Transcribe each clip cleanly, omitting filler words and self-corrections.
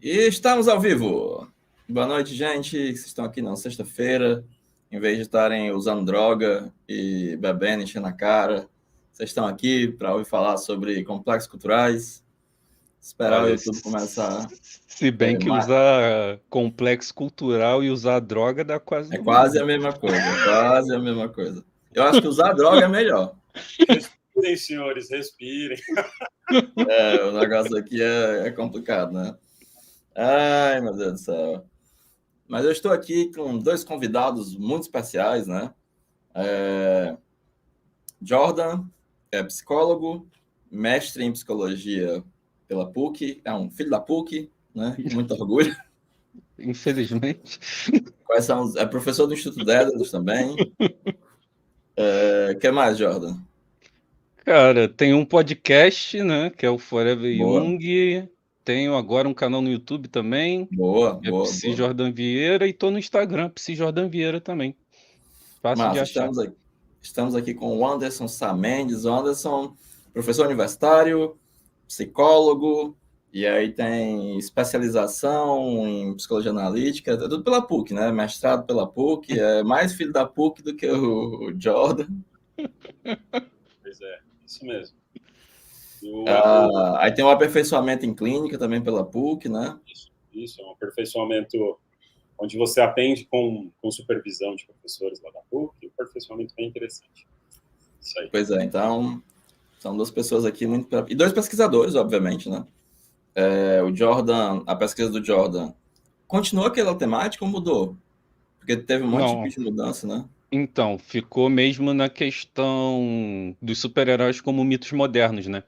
E estamos ao vivo. Boa noite, gente. Vocês estão aqui na sexta-feira. Em vez de estarem usando droga e bebendo, enchendo a cara, vocês estão aqui para ouvir falar sobre complexos culturais. Esperar o Olha, YouTube começar. se bem que usar complexo cultural e usar droga dá quase É do quase a mesmo. mesma coisa. É quase a mesma coisa. Eu acho que usar droga é melhor. Respirem, senhores, respirem. O negócio aqui é complicado, né? Ai, meu Deus do céu. Mas eu estou aqui com dois convidados muito especiais, né? Jordan é psicólogo, mestre em psicologia pela PUC, é um filho da PUC, né? Com muito orgulho. Infelizmente. É professor do Instituto Dédalus também. O que mais, Jordan? Cara, tem um podcast, né, que é o Forever Boa. Young. Tenho agora um canal no YouTube também, Boa. Psi Jordan Vieira, e tô no Instagram, Psi Jordan Vieira também. Fácil de Massa, achar. estamos aqui com o Anderson Sá Mendes. O Anderson, professor universitário, psicólogo, e aí tem especialização em psicologia analítica, tudo pela PUC, né? Mestrado pela PUC, é mais filho da PUC do que o Jordan. Pois é, isso mesmo. Aí tem um aperfeiçoamento em clínica também pela PUC, né? Isso, é um aperfeiçoamento onde você aprende com supervisão de professores lá da PUC, um aperfeiçoamento bem interessante. Isso aí. Pois é, então são duas pessoas aqui muito... E dois pesquisadores, obviamente, né? O Jordan, a pesquisa do Jordan, continuou aquela temática ou mudou? Porque teve um monte Não. de mudança, né? Então, ficou mesmo na questão dos super-heróis como mitos modernos, né?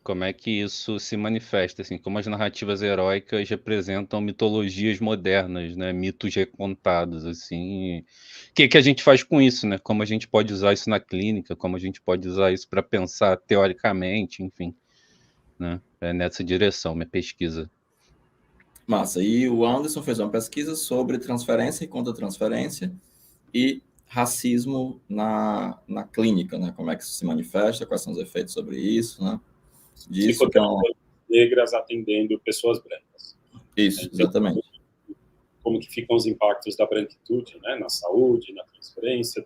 Como é que isso se manifesta, assim, como as narrativas heróicas representam mitologias modernas, né? Mitos recontados, assim. O que a gente faz com isso, né? Como a gente pode usar isso na clínica, como a gente pode usar isso para pensar teoricamente, enfim, né? É nessa direção, minha pesquisa. Massa. E o Anderson fez uma pesquisa sobre transferência e contra-transferência e racismo na clínica, né? Como é que isso se manifesta, quais são os efeitos sobre isso, né? Disso que é negras atendendo pessoas brancas. Isso, exatamente. Como que ficam os impactos da branquitude, né? Na saúde, na transferência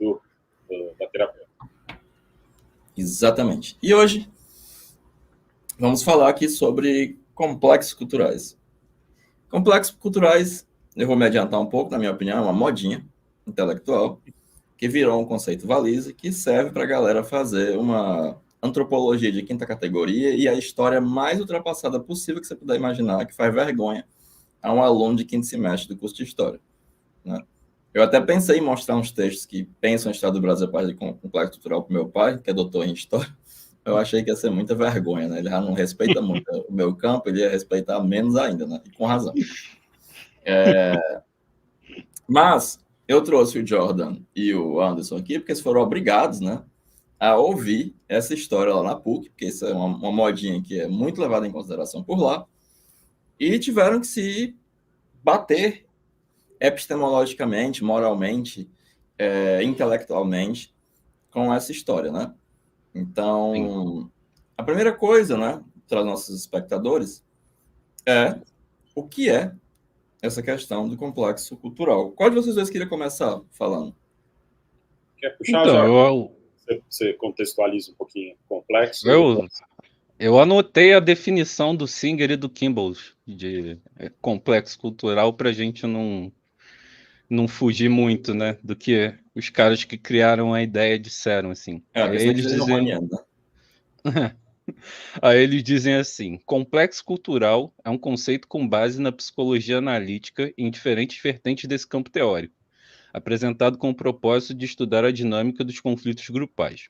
da terapia. Exatamente. E hoje vamos falar aqui sobre complexos culturais. Complexos culturais, eu vou me adiantar um pouco, na minha opinião, é uma modinha intelectual que virou um conceito valise que serve para a galera fazer uma antropologia de quinta categoria e a história mais ultrapassada possível que você puder imaginar, que faz vergonha a um aluno de quinto semestre do curso de História, né? Eu até pensei em mostrar uns textos que pensam a história do Brasil a partir de complexo cultural para o meu pai, que é doutor em História. Eu achei que ia ser muita vergonha, né? Ele já não respeita muito o meu campo, ele ia respeitar menos ainda, né? E com razão. Mas eu trouxe o Jordan e o Anderson aqui porque eles foram obrigados, né, a ouvir essa história lá na PUC, porque isso é uma modinha que é muito levada em consideração por lá, e tiveram que se bater epistemologicamente, moralmente, intelectualmente com essa história, né? Então, a primeira coisa, né, para os nossos espectadores é o que é essa questão do complexo cultural. Qual de vocês dois queria começar falando? Quer puxar, Então, você contextualiza um pouquinho o complexo? Eu anotei a definição do Singer e do Kimball de complexo cultural para a gente não fugir muito, né, do que os caras que criaram a ideia disseram, assim. Aí eles dizem assim: complexo cultural é um conceito com base na psicologia analítica em diferentes vertentes desse campo teórico, apresentado com o propósito de estudar a dinâmica dos conflitos grupais.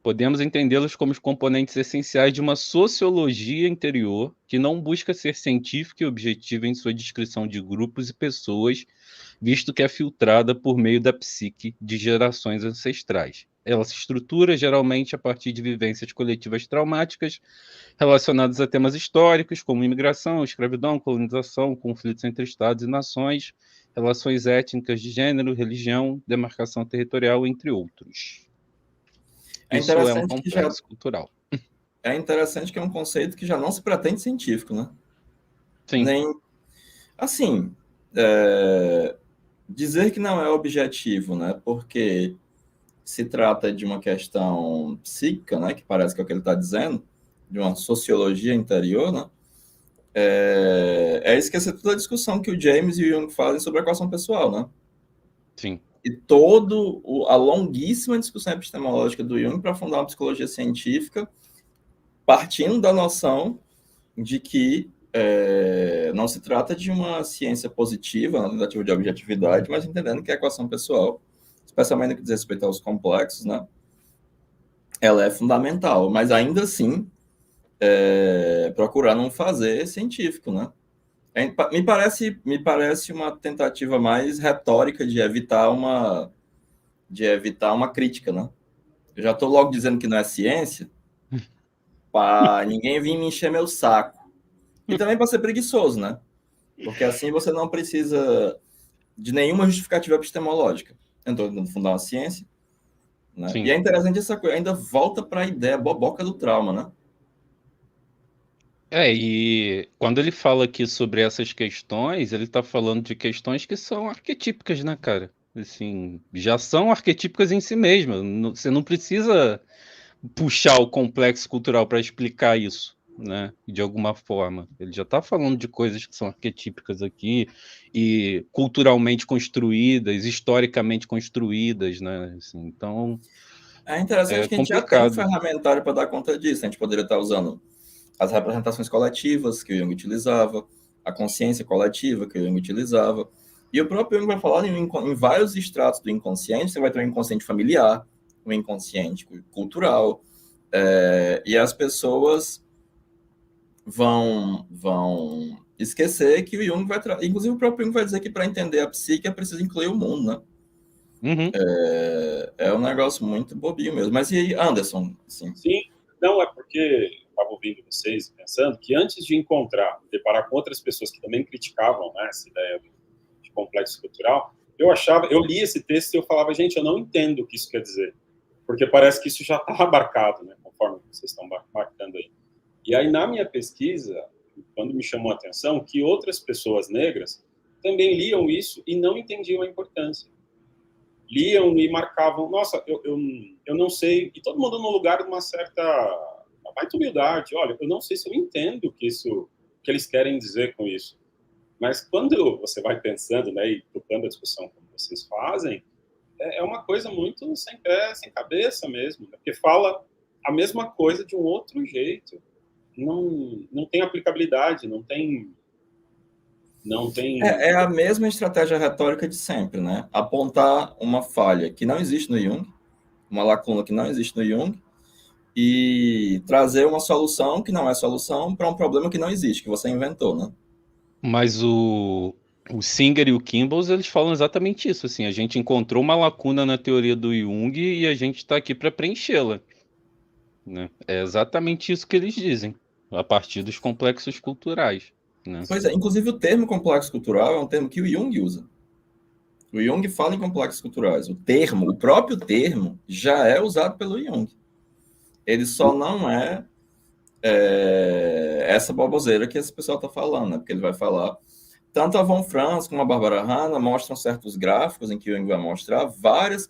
Podemos entendê-los como os componentes essenciais de uma sociologia interior que não busca ser científica e objetiva em sua descrição de grupos e pessoas, visto que é filtrada por meio da psique de gerações ancestrais. Ela se estrutura geralmente a partir de vivências coletivas traumáticas relacionadas a temas históricos, como imigração, escravidão, colonização, conflitos entre estados e nações, relações étnicas de gênero, religião, demarcação territorial, entre outros. Isso é um complexo cultural. É interessante que é um conceito que já não se pretende científico, né? Sim. Assim, dizer que não é objetivo, né? Porque se trata de uma questão psíquica, né? Que parece que é o que ele está dizendo, de uma sociologia interior, né? É esquecer toda a discussão que o James e o Jung fazem sobre a equação pessoal, né? Sim. E a longuíssima discussão epistemológica do Jung para fundar uma psicologia científica, partindo da noção de que não se trata de uma ciência positiva, uma tentativa de objetividade, mas entendendo que a equação pessoal, especialmente no que diz respeito aos complexos, né, ela é fundamental, mas ainda assim procurar não fazer científico, né? Me parece uma tentativa mais retórica de evitar uma crítica, né? Eu já estou logo dizendo que não é ciência, para ninguém vir me encher meu saco. E também para ser preguiçoso, né? Porque assim você não precisa de nenhuma justificativa epistemológica. Eu estou tentando fundar uma ciência, né? Sim. E é interessante essa coisa, ainda volta para a ideia boboca do trauma, né? E quando ele fala aqui sobre essas questões, ele está falando de questões que são arquetípicas, né, cara? Assim, já são arquetípicas em si mesmas. Você não precisa puxar o complexo cultural para explicar isso, né? De alguma forma. Ele já está falando de coisas que são arquetípicas aqui e culturalmente construídas, historicamente construídas, né? Assim, então, É interessante é que a gente já tem um complicado. ferramentário para dar conta disso. A gente poderia estar usando as representações coletivas que o Jung utilizava, a consciência coletiva que o Jung utilizava. E o próprio Jung vai falar em vários estratos do inconsciente. Você vai ter um inconsciente familiar, um inconsciente cultural, e as pessoas vão esquecer que o Jung vai... Inclusive, o próprio Jung vai dizer que para entender a psique é preciso incluir o mundo, né? Uhum. É um negócio muito bobinho mesmo. Mas e aí, Anderson? Assim, Sim, não, é porque eu estava ouvindo vocês pensando que antes de encontrar, deparar com outras pessoas que também criticavam, né, essa ideia de complexo cultural, eu li esse texto e eu falava, gente, eu não entendo o que isso quer dizer, porque parece que isso já está abarcado, né, conforme vocês estão marcando aí. E aí, na minha pesquisa, quando me chamou a atenção, que outras pessoas negras também liam isso e não entendiam a importância. Liam e marcavam, nossa, eu não sei, e todo mundo no lugar de uma certa baita humildade, olha, eu não sei se eu entendo que eles querem dizer com isso, mas quando você vai pensando, né, e tocando a discussão como vocês fazem, é uma coisa muito sem pé, sem cabeça mesmo, né? Porque fala a mesma coisa de um outro jeito, não tem aplicabilidade, não tem é a mesma estratégia retórica de sempre, né? Apontar uma falha que não existe no Jung, uma lacuna que não existe no Jung, e trazer uma solução que não é solução para um problema que não existe, que você inventou, né? Mas o Singer e o Kimball, eles falam exatamente isso, assim, a gente encontrou uma lacuna na teoria do Jung e a gente está aqui para preenchê-la, né? É exatamente isso que eles dizem, a partir dos complexos culturais, né? Pois é, inclusive o termo complexo cultural é um termo que o Jung usa. O Jung fala em complexos culturais. O próprio termo, já é usado pelo Jung. Ele só não essa baboseira que esse pessoal está falando, né? Porque ele vai falar. Tanto a Von Franz como a Barbara Hanna mostram certos gráficos em que o Jung vai mostrar vários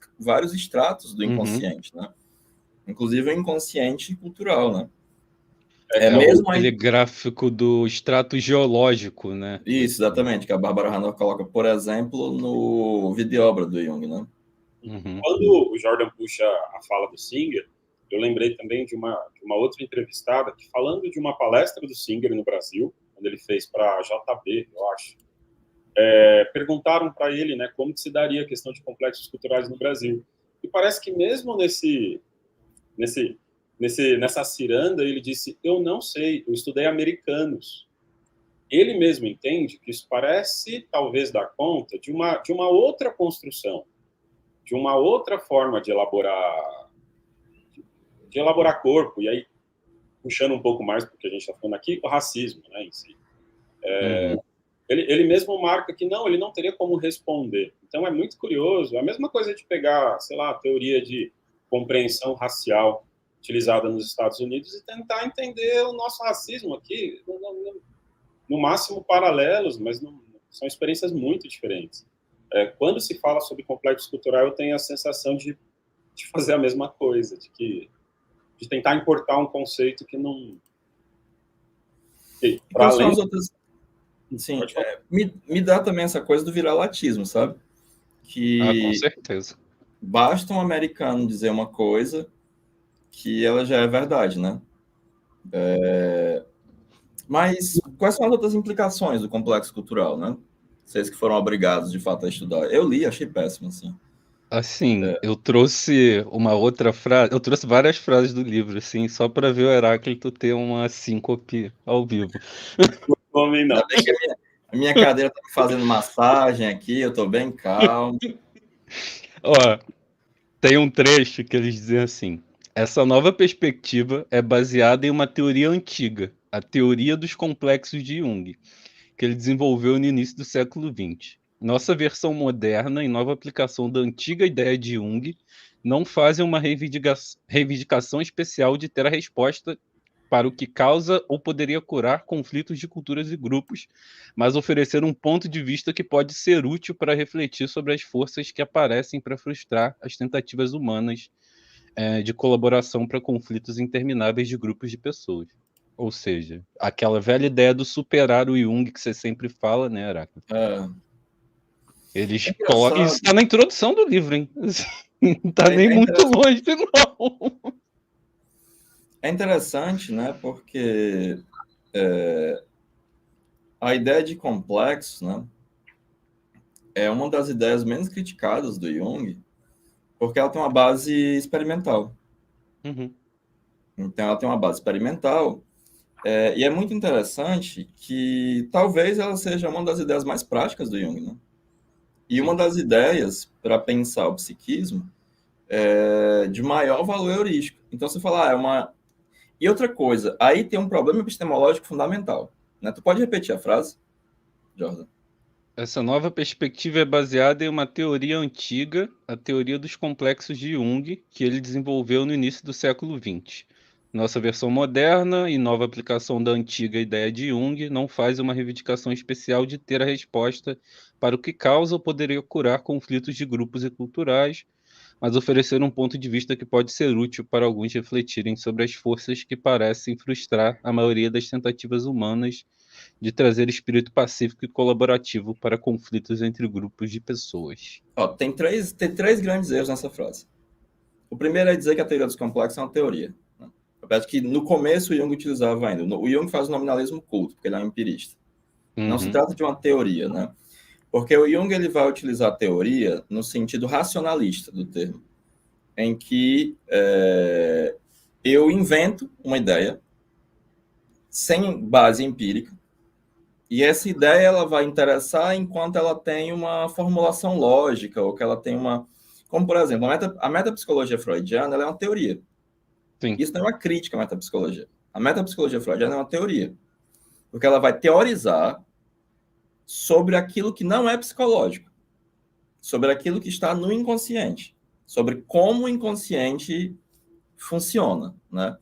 estratos do Uhum. inconsciente, né? Inclusive o inconsciente cultural, né? O Mesmo aí. telegráfico do extrato geológico, né? Isso, exatamente, que a Barbara Hanna coloca, por exemplo, no Videobra do Jung, né? Uhum. Quando o Jordan puxa a fala do Singer, eu lembrei também de uma outra entrevistada que, falando de uma palestra do Singer no Brasil, quando ele fez para a JB, eu acho, perguntaram para ele, né, como que se daria a questão de complexos culturais no Brasil. E parece que mesmo nessa ciranda, ele disse, eu não sei, eu estudei americanos. Ele mesmo entende que isso parece, talvez, dar conta de uma outra construção, de uma outra forma de elaborar corpo, e aí, puxando um pouco mais porque a gente está falando aqui, o racismo, né, em si. Uhum. Ele mesmo marca que não, ele não teria como responder. Então, é muito curioso. É a mesma coisa de pegar, sei lá, a teoria de compreensão racial utilizada nos Estados Unidos e tentar entender o nosso racismo aqui, no máximo paralelos, mas São experiências muito diferentes. Quando se fala sobre complexo cultural, eu tenho a sensação de fazer a mesma coisa, de tentar importar um conceito que não... E quais são as outras... Sim, me dá também essa coisa do viralatismo, sabe? Com certeza. Basta um americano dizer uma coisa que ela já é verdade, né? Mas quais são as outras implicações do complexo cultural, né? Vocês que foram obrigados, de fato, a estudar. Eu li, achei péssimo, assim. Assim, eu trouxe uma outra frase, eu trouxe várias frases do livro, assim, só para ver o Heráclito ter uma síncope ao vivo. Homem, não. A minha cadeira tá me fazendo massagem aqui, eu tô bem calmo. Ó, tem um trecho que eles dizem assim: essa nova perspectiva é baseada em uma teoria antiga, a teoria dos complexos de Jung, que ele desenvolveu no início do século XX. Nossa versão moderna e nova aplicação da antiga ideia de Jung não fazem uma reivindicação especial de ter a resposta para o que causa ou poderia curar conflitos de culturas e grupos, mas oferecer um ponto de vista que pode ser útil para refletir sobre as forças que aparecem para frustrar as tentativas humanas de colaboração para conflitos intermináveis de grupos de pessoas. Ou seja, aquela velha ideia do superar o Jung que você sempre fala, né, Araca? Eles colocam... Isso está na introdução do livro, hein? Não está nem muito longe, não. É interessante, né? Porque a ideia de complexo, né, é uma das ideias menos criticadas do Jung, porque ela tem uma base experimental. Uhum. Então, ela tem uma base experimental, e é muito interessante que talvez ela seja uma das ideias mais práticas do Jung, né? E uma das ideias para pensar o psiquismo de maior valor heurístico. Então, você fala, é uma... E outra coisa, aí tem um problema epistemológico fundamental, né? Tu pode repetir a frase, Jordan? Essa nova perspectiva é baseada em uma teoria antiga, a teoria dos complexos de Jung, que ele desenvolveu no início do século XX. Nossa versão moderna e nova aplicação da antiga ideia de Jung não faz uma reivindicação especial de ter a resposta para o que causa ou poderia curar conflitos de grupos e culturais, mas oferecer um ponto de vista que pode ser útil para alguns refletirem sobre as forças que parecem frustrar a maioria das tentativas humanas de trazer espírito pacífico e colaborativo para conflitos entre grupos de pessoas. Tem três grandes erros nessa frase. O primeiro é dizer que a teoria dos complexos é uma teoria. Né? Apesar que no começo o Jung utilizava ainda. O Jung faz o nominalismo culto, porque ele é um empirista. Não se trata de uma teoria, né? Porque o Jung ele vai utilizar a teoria no sentido racionalista do termo, em que eu invento uma ideia sem base empírica, e essa ideia ela vai interessar enquanto ela tem uma formulação lógica, ou que ela tem uma... Como, por exemplo, a metapsicologia freudiana ela é uma teoria. Sim. Isso não é uma crítica à metapsicologia. A metapsicologia freudiana é uma teoria, porque ela vai teorizar sobre aquilo que não é psicológico, sobre aquilo que está no inconsciente, sobre como o inconsciente funciona, né?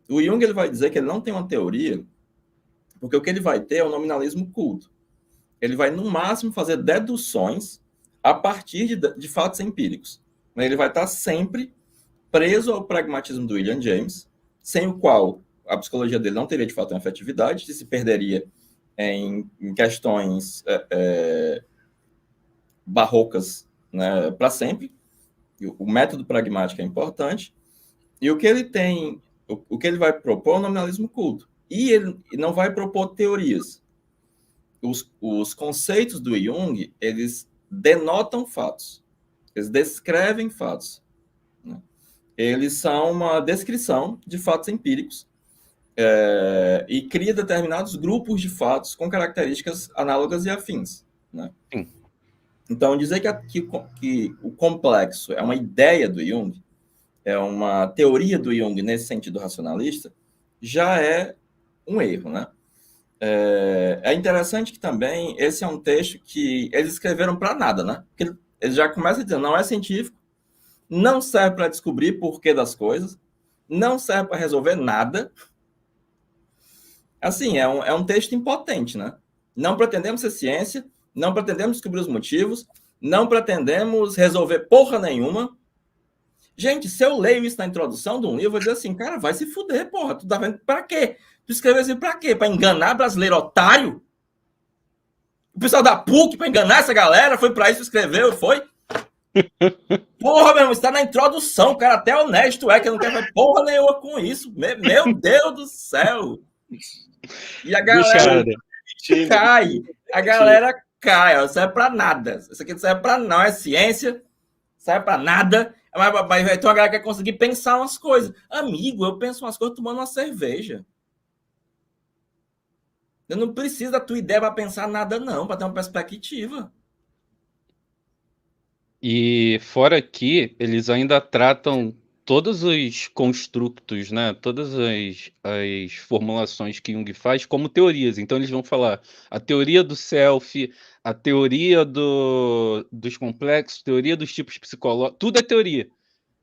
O Jung ele vai dizer que ele não tem uma teoria, porque o que ele vai ter é o nominalismo culto. Ele vai, no máximo, fazer deduções a partir de fatos empíricos. Ele vai estar sempre preso ao pragmatismo do William James, sem o qual a psicologia dele não teria, de fato, uma efetividade, se perderia em questões barrocas, né, para sempre. O método pragmático é importante. E o que ele tem, o que ele vai propor é o nominalismo culto. E ele não vai propor teorias. Os conceitos do Jung, eles denotam fatos. Eles descrevem fatos. Né? Eles são uma descrição de fatos empíricos e cria determinados grupos de fatos com características análogas e afins. Né? Então, dizer que o complexo é uma ideia do Jung, é uma teoria do Jung nesse sentido racionalista, já é um erro, né? É interessante que também esse é um texto que eles escreveram para nada, né? Porque eles já começam dizendo, não é científico, não serve para descobrir porquê das coisas, não serve para resolver nada. Assim, é um texto impotente, né? Não pretendemos ser ciência, não pretendemos descobrir os motivos, não pretendemos resolver porra nenhuma. Gente, se eu leio isso na introdução de um livro, eu vou dizer assim, cara, vai se fuder, porra. Tu tá vendo pra quê? Tu escreveu assim pra quê? Pra enganar brasileiro otário? O pessoal da PUC pra enganar essa galera? Foi pra isso que escreveu? Foi? Porra, meu irmão, está na introdução. O cara até honesto é que não quer ver porra nenhuma com isso. Meu Deus do céu. E a galera cai. A galera cai. Não serve pra nada. Isso aqui não serve pra não. É ciência. Não serve pra nada. Mas então a galera quer conseguir pensar umas coisas. Amigo, eu penso umas coisas tomando uma cerveja. Eu não preciso da tua ideia para pensar nada, não, para ter uma perspectiva. E fora que eles ainda tratam todos os construtos, né? Todas as formulações que Jung faz como teorias. Então eles vão falar a teoria do self, a teoria dos complexos, teoria dos tipos psicológicos, tudo é teoria.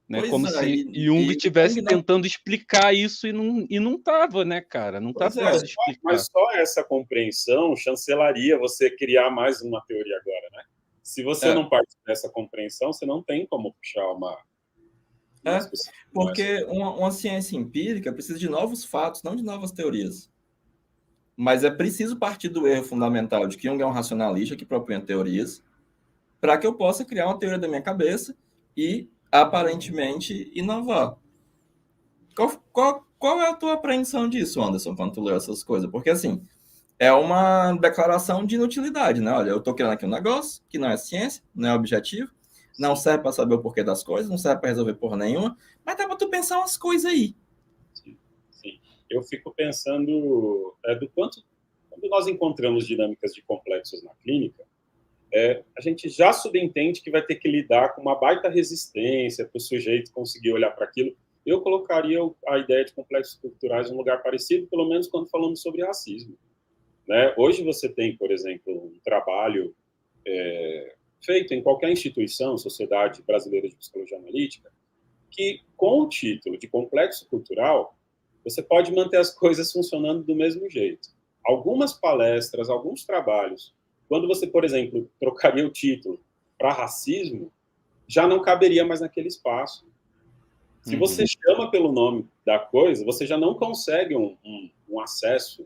Né? Pois como é, se Jung estivesse tentando explicar isso e não estava, né, cara? Não estava tentando explicar. Mas só essa compreensão chancelaria você criar mais uma teoria agora, né? Se você não parte dessa compreensão, você não tem como puxar uma porque uma ciência empírica precisa de novos fatos, não de novas teorias. Mas é preciso partir do erro fundamental de que Jung é um racionalista que propunha teorias para que eu possa criar uma teoria da minha cabeça e aparentemente inovar. Qual é a tua apreensão disso, Anderson, quando tu lê essas coisas? Porque, assim, é uma declaração de inutilidade, né? Olha, eu estou criando aqui um negócio que não é ciência, não é objetivo, não serve para saber o porquê das coisas, não serve para resolver porra nenhuma, mas dá para tu pensar umas coisas aí. Sim. Eu fico pensando do quanto, quando nós encontramos dinâmicas de complexos na clínica, a gente já subentende que vai ter que lidar com uma baita resistência para o sujeito conseguir olhar para aquilo. Eu colocaria a ideia de complexos culturais em um lugar parecido, pelo menos quando falamos sobre racismo. Né? Hoje você tem, por exemplo, um trabalho feito em qualquer instituição, Sociedade Brasileira de Psicologia Analítica, que com o título de complexo cultural, você pode manter as coisas funcionando do mesmo jeito. Algumas palestras, alguns trabalhos, quando você, por exemplo, trocaria o título para racismo, já não caberia mais naquele espaço. Se você chama pelo nome da coisa, você já não consegue um acesso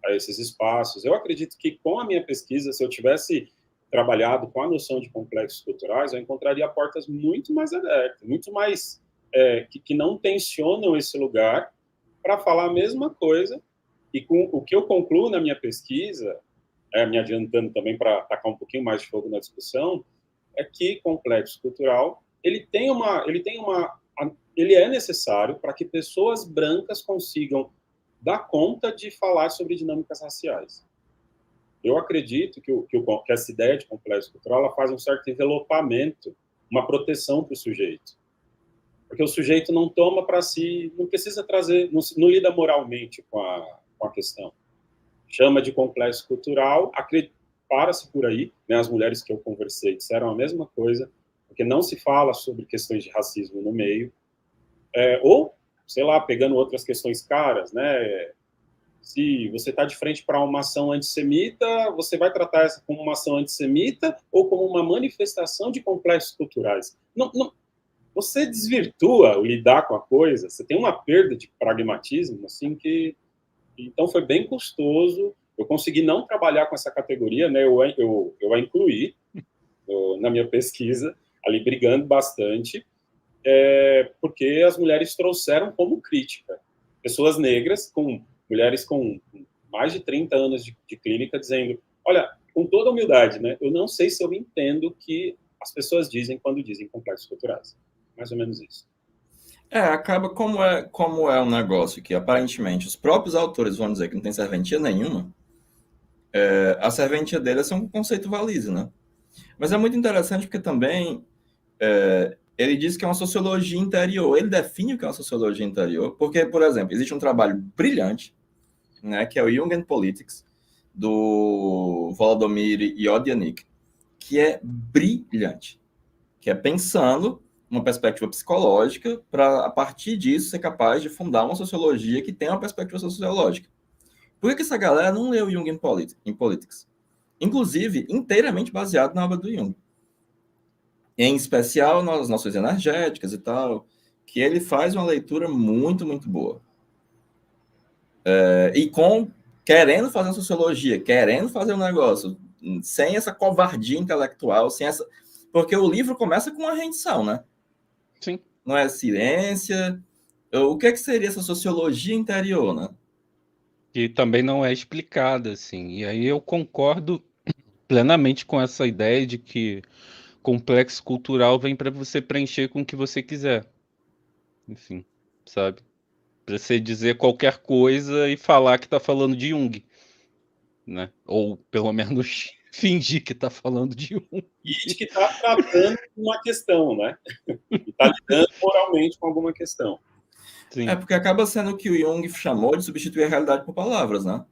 a esses espaços. Eu acredito que com a minha pesquisa, se eu tivesse trabalhado com a noção de complexos culturais, eu encontraria portas muito mais abertas, muito mais que não tensionam esse lugar para falar a mesma coisa. E com o que eu concluo na minha pesquisa, me adiantando também para tacar um pouquinho mais de fogo na discussão, é que complexo cultural ele é necessário para que pessoas brancas consigam dar conta de falar sobre dinâmicas raciais. Eu acredito que essa ideia de complexo cultural ela faz um certo envelopamento, uma proteção para o sujeito. Porque o sujeito não toma para si, não precisa trazer, não lida moralmente com a questão. Chama de complexo cultural, para-se por aí, né, as mulheres que eu conversei disseram a mesma coisa, porque não se fala sobre questões de racismo no meio, ou, sei lá, pegando outras questões caras, né, se você está de frente para uma ação antissemita, você vai tratar essa como uma ação antissemita ou como uma manifestação de complexos culturais. Não, você desvirtua o lidar com a coisa, você tem uma perda de pragmatismo, assim, que então foi bem custoso. Eu consegui não trabalhar com essa categoria, né? Eu a incluí na minha pesquisa, ali brigando bastante, porque as mulheres trouxeram como crítica pessoas negras, mulheres com mais de 30 anos de clínica, dizendo, olha, com toda humildade, né? Eu não sei se eu entendo o que as pessoas dizem quando dizem complexos culturais. Mais ou menos isso. Acaba como é um negócio que, aparentemente, os próprios autores vão dizer que não tem serventia nenhuma, a serventia deles é um conceito valise, né? Mas é muito interessante porque também ele diz que é uma sociologia interior. Ele define o que é uma sociologia interior, porque, por exemplo, existe um trabalho brilhante, né, que é o Jung and Politics, do Volodymyr Yodianik, que é brilhante, que é pensando uma perspectiva psicológica para, a partir disso, ser capaz de fundar uma sociologia que tenha uma perspectiva sociológica. Por que essa galera não leu Jung em Politics? Inclusive, inteiramente baseado na obra do Jung. Em especial nas noções energéticas e tal, que ele faz uma leitura muito, muito boa. E querendo fazer uma sociologia, querendo fazer um negócio, sem essa covardia intelectual, sem essa... Porque o livro começa com uma rendição, né? Sim. Não é ciência. O que seria essa sociologia interior, né? Que também não é explicada, assim. E aí eu concordo plenamente com essa ideia de que complexo cultural vem para você preencher com o que você quiser. Enfim, sabe? Para você dizer qualquer coisa e falar que tá falando de Jung, né? Ou pelo menos fingir que tá falando de Jung. E de que está tratando uma questão, né? E está lidando moralmente com alguma questão. Sim. Porque acaba sendo o que o Jung chamou de substituir a realidade por palavras, né?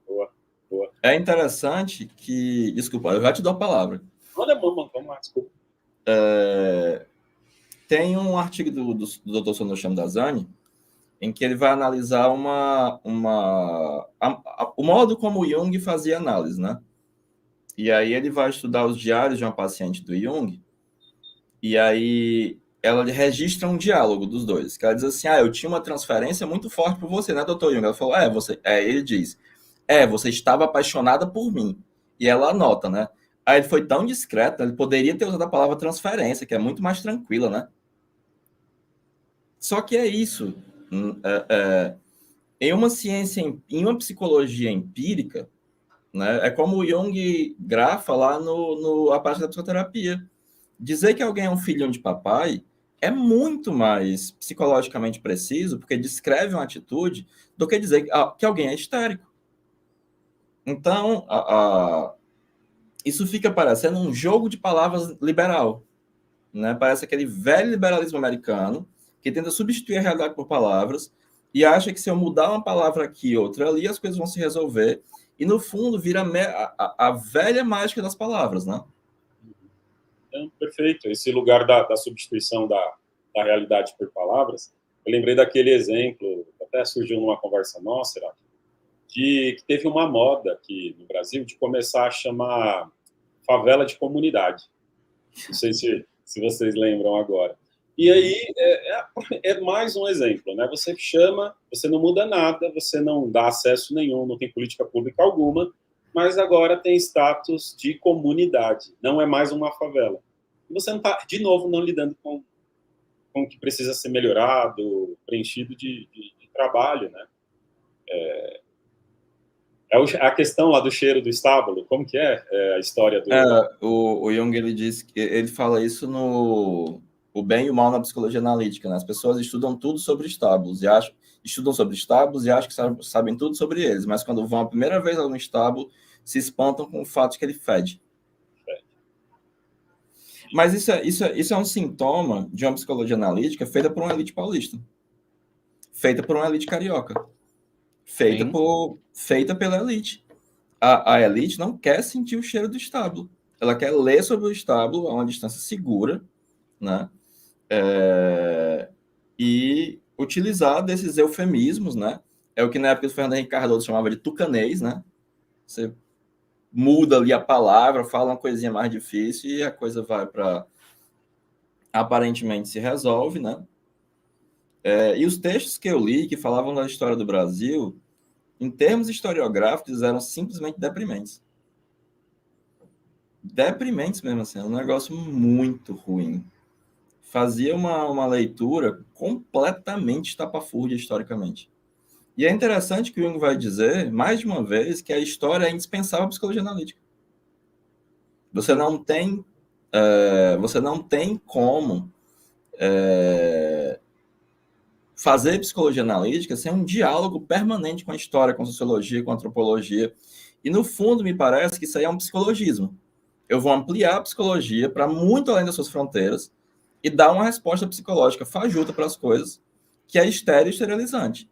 Boa, boa. É interessante que... Desculpa, eu já te dou a palavra. Vamos lá, desculpa. Tem um artigo do Dr. Sono Shamdasani em que ele vai analisar o modo como o Jung fazia análise, né? E aí ele vai estudar os diários de uma paciente do Jung, e aí ela registra um diálogo dos dois, que ela diz assim, eu tinha uma transferência muito forte por você, né, doutor Jung? Ela falou, ele diz, você estava apaixonada por mim. E ela anota, né? Aí ele foi tão discreto, ele poderia ter usado a palavra transferência, que é muito mais tranquila, né? Só que é isso. Em uma ciência, em uma psicologia empírica, né, é como o Jung grafa lá a parte da psicoterapia. Dizer que alguém é um filhinho de papai é muito mais psicologicamente preciso, porque descreve uma atitude, do que dizer que alguém é histérico. Então, isso fica parecendo um jogo de palavras liberal, né? Parece aquele velho liberalismo americano que tenta substituir a realidade por palavras e acha que se eu mudar uma palavra aqui e outra ali, as coisas vão se resolver. E, no fundo, vira a velha mágica das palavras, né? Perfeito. Esse lugar da substituição da realidade por palavras, eu lembrei daquele exemplo, até surgiu numa conversa nossa, que teve uma moda aqui no Brasil de começar a chamar favela de comunidade. Não sei se vocês lembram agora. E aí é mais um exemplo, né? Você chama, você não muda nada, você não dá acesso nenhum, não tem política pública alguma, mas agora tem status de comunidade, não é mais uma favela. E você não está, de novo, não lidando com o que precisa ser melhorado, preenchido de trabalho, né? A questão lá do cheiro do estábulo, como que é a história do... O Jung, ele fala isso no O Bem e o Mal na Psicologia Analítica, né? As pessoas estudam tudo sobre estábulos e acham que sabem tudo sobre eles, mas quando vão a primeira vez a um estábulo, se espantam com o fato de que ele fede. Mas isso é um sintoma de uma psicologia analítica feita por uma elite paulista, feita por uma elite carioca, feita pela elite. A elite não quer sentir o cheiro do estábulo. Ela quer ler sobre o estábulo a uma distância segura, né? E utilizar desses eufemismos, né? É o que na época do Fernando Henrique Cardoso chamava de tucanês, né? Você muda ali a palavra, fala uma coisinha mais difícil e a coisa vai para... aparentemente se resolve, né? E os textos que eu li, que falavam da história do Brasil, em termos historiográficos, eram simplesmente deprimentes. Deprimentes mesmo, assim, um negócio muito ruim. Fazia uma leitura completamente estapafúrdia historicamente. E é interessante que o Jung vai dizer, mais de uma vez, que a história é indispensável à psicologia analítica. Você não tem como fazer psicologia analítica sem um diálogo permanente com a história, com a sociologia, com a antropologia. E, no fundo, me parece que isso aí é um psicologismo. Eu vou ampliar a psicologia para muito além das suas fronteiras e dar uma resposta psicológica fajuta para as coisas, que é estéril e esterilizante.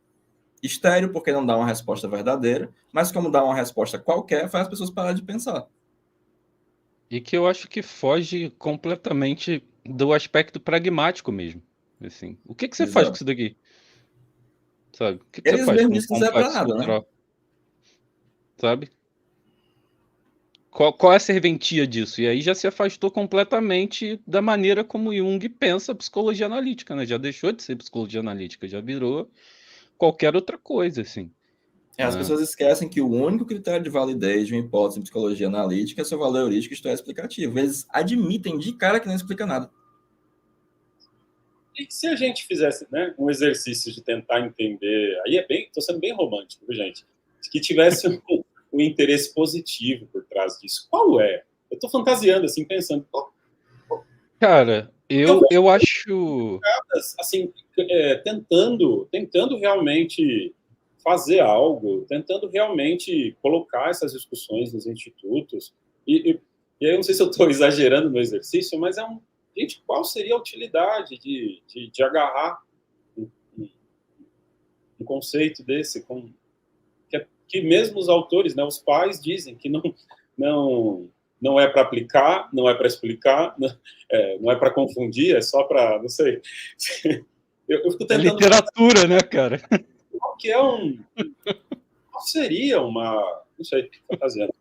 Estéril porque não dá uma resposta verdadeira, mas como dá uma resposta qualquer, faz as pessoas pararem de pensar. E que eu acho que foge completamente do aspecto pragmático mesmo. Assim, o que você faz com isso daqui? sabe? O que você Eles faz mesmo com um dizem que não serve pra complexo nada, né? cultural? Sabe? Qual é a serventia disso? E aí já se afastou completamente da maneira como Jung pensa a psicologia analítica, né? Já deixou de ser psicologia analítica, já virou qualquer outra coisa, assim. As pessoas esquecem que o único critério de validez de uma hipótese em psicologia analítica é seu valor heurístico, isto é, explicativo. Eles admitem de cara que não explica nada. E se a gente fizesse, né, um exercício de tentar entender, aí estou sendo bem romântico, viu, gente? Que tivesse um interesse positivo por trás disso. Qual é? Eu estou fantasiando, assim, pensando, Cara, eu acho... assim, tentando realmente fazer algo, tentando realmente colocar essas discussões nos institutos. E aí eu não sei se eu estou exagerando no exercício, mas gente, qual seria a utilidade de agarrar um conceito desse, que mesmo os autores, né, os pais dizem que não é para aplicar, não é para explicar, não é para confundir, é só para, não sei. Eu fico É tentando... literatura, né, cara? Qual que qual seria não sei o que está fazendo.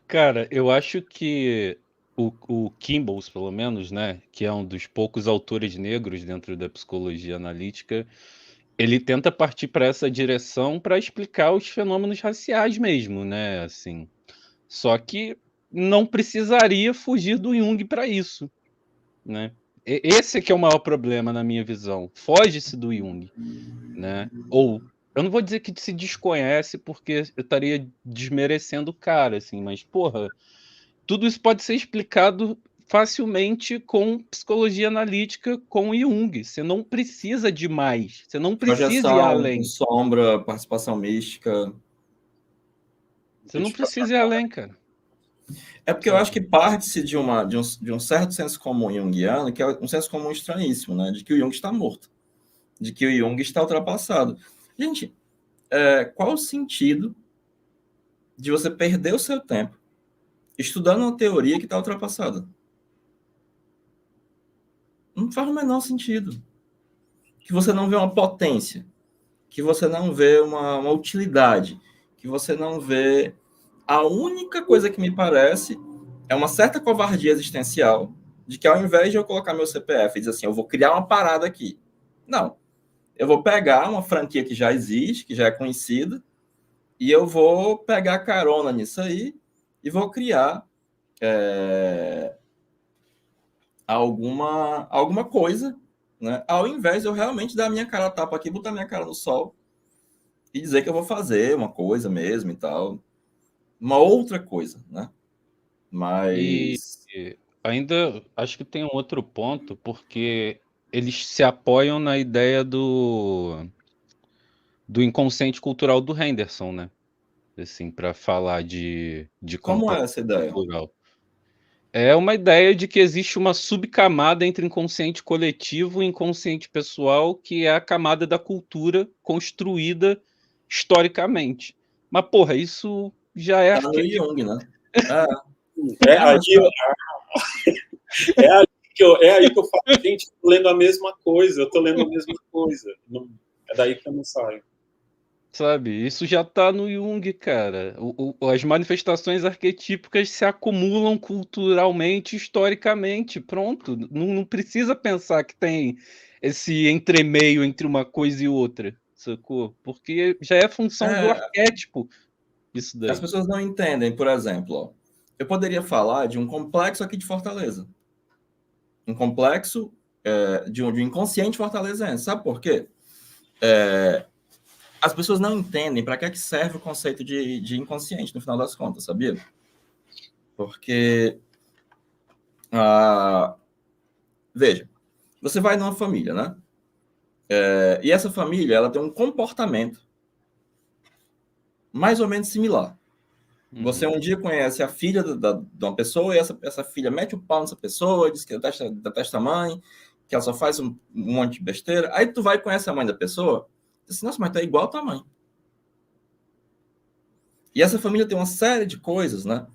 Cara, eu acho que o Kimball, pelo menos, né, que é um dos poucos autores negros dentro da psicologia analítica, ele tenta partir para essa direção para explicar os fenômenos raciais mesmo, né, assim. Só que não precisaria fugir do Jung para isso, né? Esse é que é o maior problema na minha visão. Foge-se do Jung, né? Ou eu não vou dizer que se desconhece porque eu estaria desmerecendo o cara, assim, mas porra, tudo isso pode ser explicado facilmente com psicologia analítica, com Jung. Você não precisa de mais. Você não precisa ir Projeção, além. sombra, participação mística. Você não precisa ir além, cara. É porque eu acho que parte-se de um certo senso comum junguiano, que é um senso comum estranhíssimo, né? De que o Jung está morto, de que o Jung está ultrapassado. Gente, qual o sentido de você perder o seu tempo estudando uma teoria que está ultrapassada? Não faz o menor sentido. Que você não vê uma potência, que você não vê uma utilidade, que você não vê... A única coisa que me parece é uma certa covardia existencial de que ao invés de eu colocar meu CPF e dizer assim, eu vou criar uma parada aqui. Não. Eu vou pegar uma franquia que já existe, que já é conhecida, e eu vou pegar carona nisso aí e vou criar alguma coisa, né? Ao invés de eu realmente dar a minha cara a tapa aqui, botar minha cara no sol e dizer que eu vou fazer uma coisa mesmo e tal. Uma outra coisa, né? E Mas... ainda acho que tem um outro ponto, porque eles se apoiam na ideia do inconsciente cultural do Henderson, né? Assim, para falar de Como é complexo essa ideia? cultural. É uma ideia de que existe uma subcamada entre inconsciente coletivo e inconsciente pessoal, que é a camada da cultura construída historicamente. Mas, porra, isso já é Tá no arquétipo. Jung, né? É Não, mas é aí que eu falo, gente, eu tô lendo a mesma coisa, eu tô lendo a mesma coisa. É daí que eu não saio. Sabe, isso já tá no Jung, cara. As manifestações arquetípicas se acumulam culturalmente, historicamente. Pronto. Não precisa pensar que tem esse entremeio entre uma coisa e outra, sacou? Porque já é função do arquétipo isso as daí. pessoas não entendem, por exemplo, ó, eu poderia falar de um complexo aqui de Fortaleza. Um complexo de um inconsciente fortalezense. Sabe por quê? As pessoas não entendem para que serve o conceito de inconsciente, no final das contas, sabia? Porque, veja, você vai numa família, né? E essa família, ela tem um comportamento mais ou menos similar. Você um dia conhece a filha de uma pessoa e essa filha mete o pau nessa pessoa, diz que detesta a mãe, que ela só faz um monte de besteira. Aí tu vai e conhece a mãe da pessoa e diz assim, nossa, mas tu é igual a tua mãe. E essa família tem uma série de coisas, né?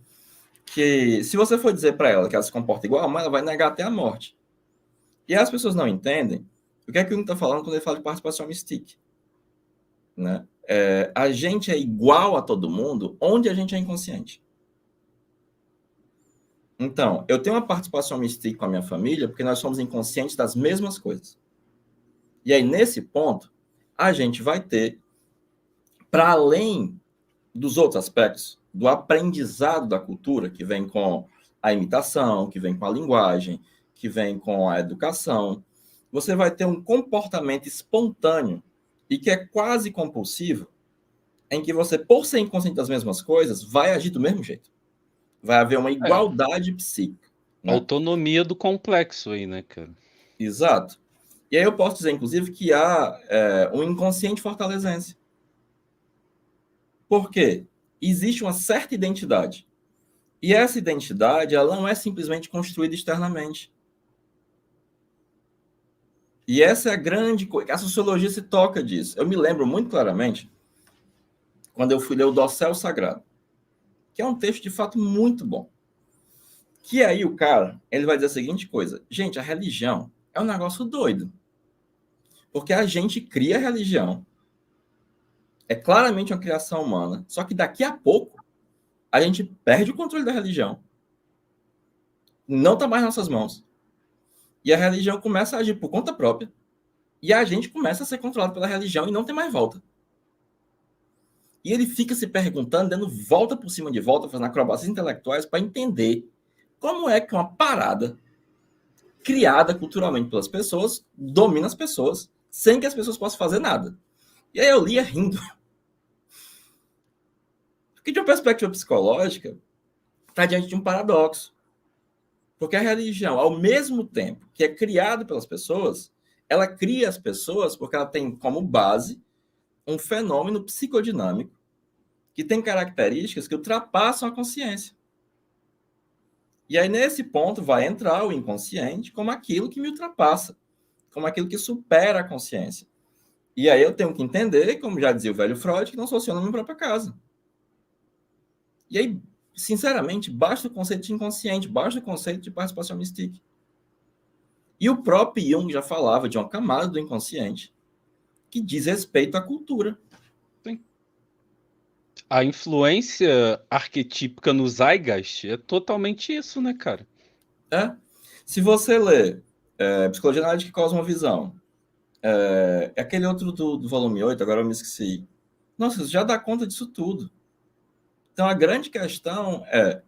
Que se você for dizer para ela que ela se comporta igual a mãe, ela vai negar até a morte. E as pessoas não entendem o que é que o Jung está falando quando ele fala de participação mística. né? A gente é igual a todo mundo onde a gente é inconsciente. Então, eu tenho uma participação mística com a minha família porque nós somos inconscientes das mesmas coisas. E aí, nesse ponto, a gente vai ter, para além dos outros aspectos, do aprendizado da cultura, que vem com a imitação, que vem com a linguagem, que vem com a educação, você vai ter um comportamento espontâneo e que é quase compulsivo, em que você, por ser inconsciente das mesmas coisas, vai agir do mesmo jeito. Vai haver uma igualdade psíquica. Né? Autonomia do complexo aí, né, cara? Exato. E aí eu posso dizer, inclusive, que há um inconsciente fortalezense. Por quê? Existe uma certa identidade. E essa identidade, ela não é simplesmente construída externamente. E essa é a grande coisa. A sociologia se toca disso. Eu me lembro muito claramente quando eu fui ler o Dossel Sagrado, que é um texto, de fato, muito bom. Que aí o cara, ele vai dizer a seguinte coisa. Gente, a religião é um negócio doido. Porque a gente cria a religião. É claramente uma criação humana. Só que daqui a pouco, a gente perde o controle da religião. Não está mais nas nossas mãos. E a religião começa a agir por conta própria. E a gente começa a ser controlado pela religião e não tem mais volta. E ele fica se perguntando, dando volta por cima de volta, fazendo acrobacias intelectuais para entender como é que uma parada criada culturalmente pelas pessoas domina as pessoas sem que as pessoas possam fazer nada. E aí eu lia rindo. Porque de uma perspectiva psicológica, está diante de um paradoxo. Porque a religião, ao mesmo tempo que é criada pelas pessoas, ela cria as pessoas porque ela tem como base um fenômeno psicodinâmico que tem características que ultrapassam a consciência. E aí, nesse ponto, vai entrar o inconsciente como aquilo que me ultrapassa, como aquilo que supera a consciência. E aí eu tenho que entender, como já dizia o velho Freud, que não sou senhor na minha própria casa. E aí, sinceramente, basta o conceito de inconsciente, basta o conceito de participação mística. E o próprio Jung já falava de uma camada do inconsciente que diz respeito à cultura. Sim. A influência arquetípica no Zeitgeist é totalmente isso, né, cara? Se você lê Psicologia Analítica e Cosmovisão, aquele outro do volume 8, agora eu me esqueci. Nossa, já dá conta disso tudo. Então, a grande questão é,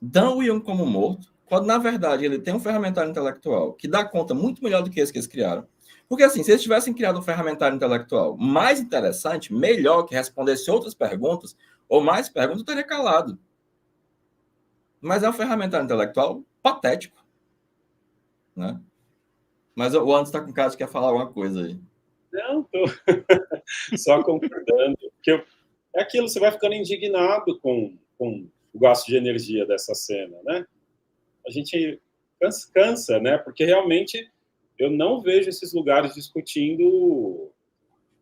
dão o Jung como morto, quando, na verdade, ele tem um ferramentário intelectual que dá conta muito melhor do que esse que eles criaram. Porque, assim, se eles tivessem criado um ferramentário intelectual mais interessante, melhor, que respondesse outras perguntas, ou mais perguntas, eu teria calado. Mas é um ferramentário intelectual patético. Né? Mas o Anderson está com cara de quer falar alguma coisa aí. Não, tô só concordando. Porque é aquilo, você vai ficando indignado com o gasto de energia dessa cena, né? A gente cansa, né? Porque realmente eu não vejo esses lugares discutindo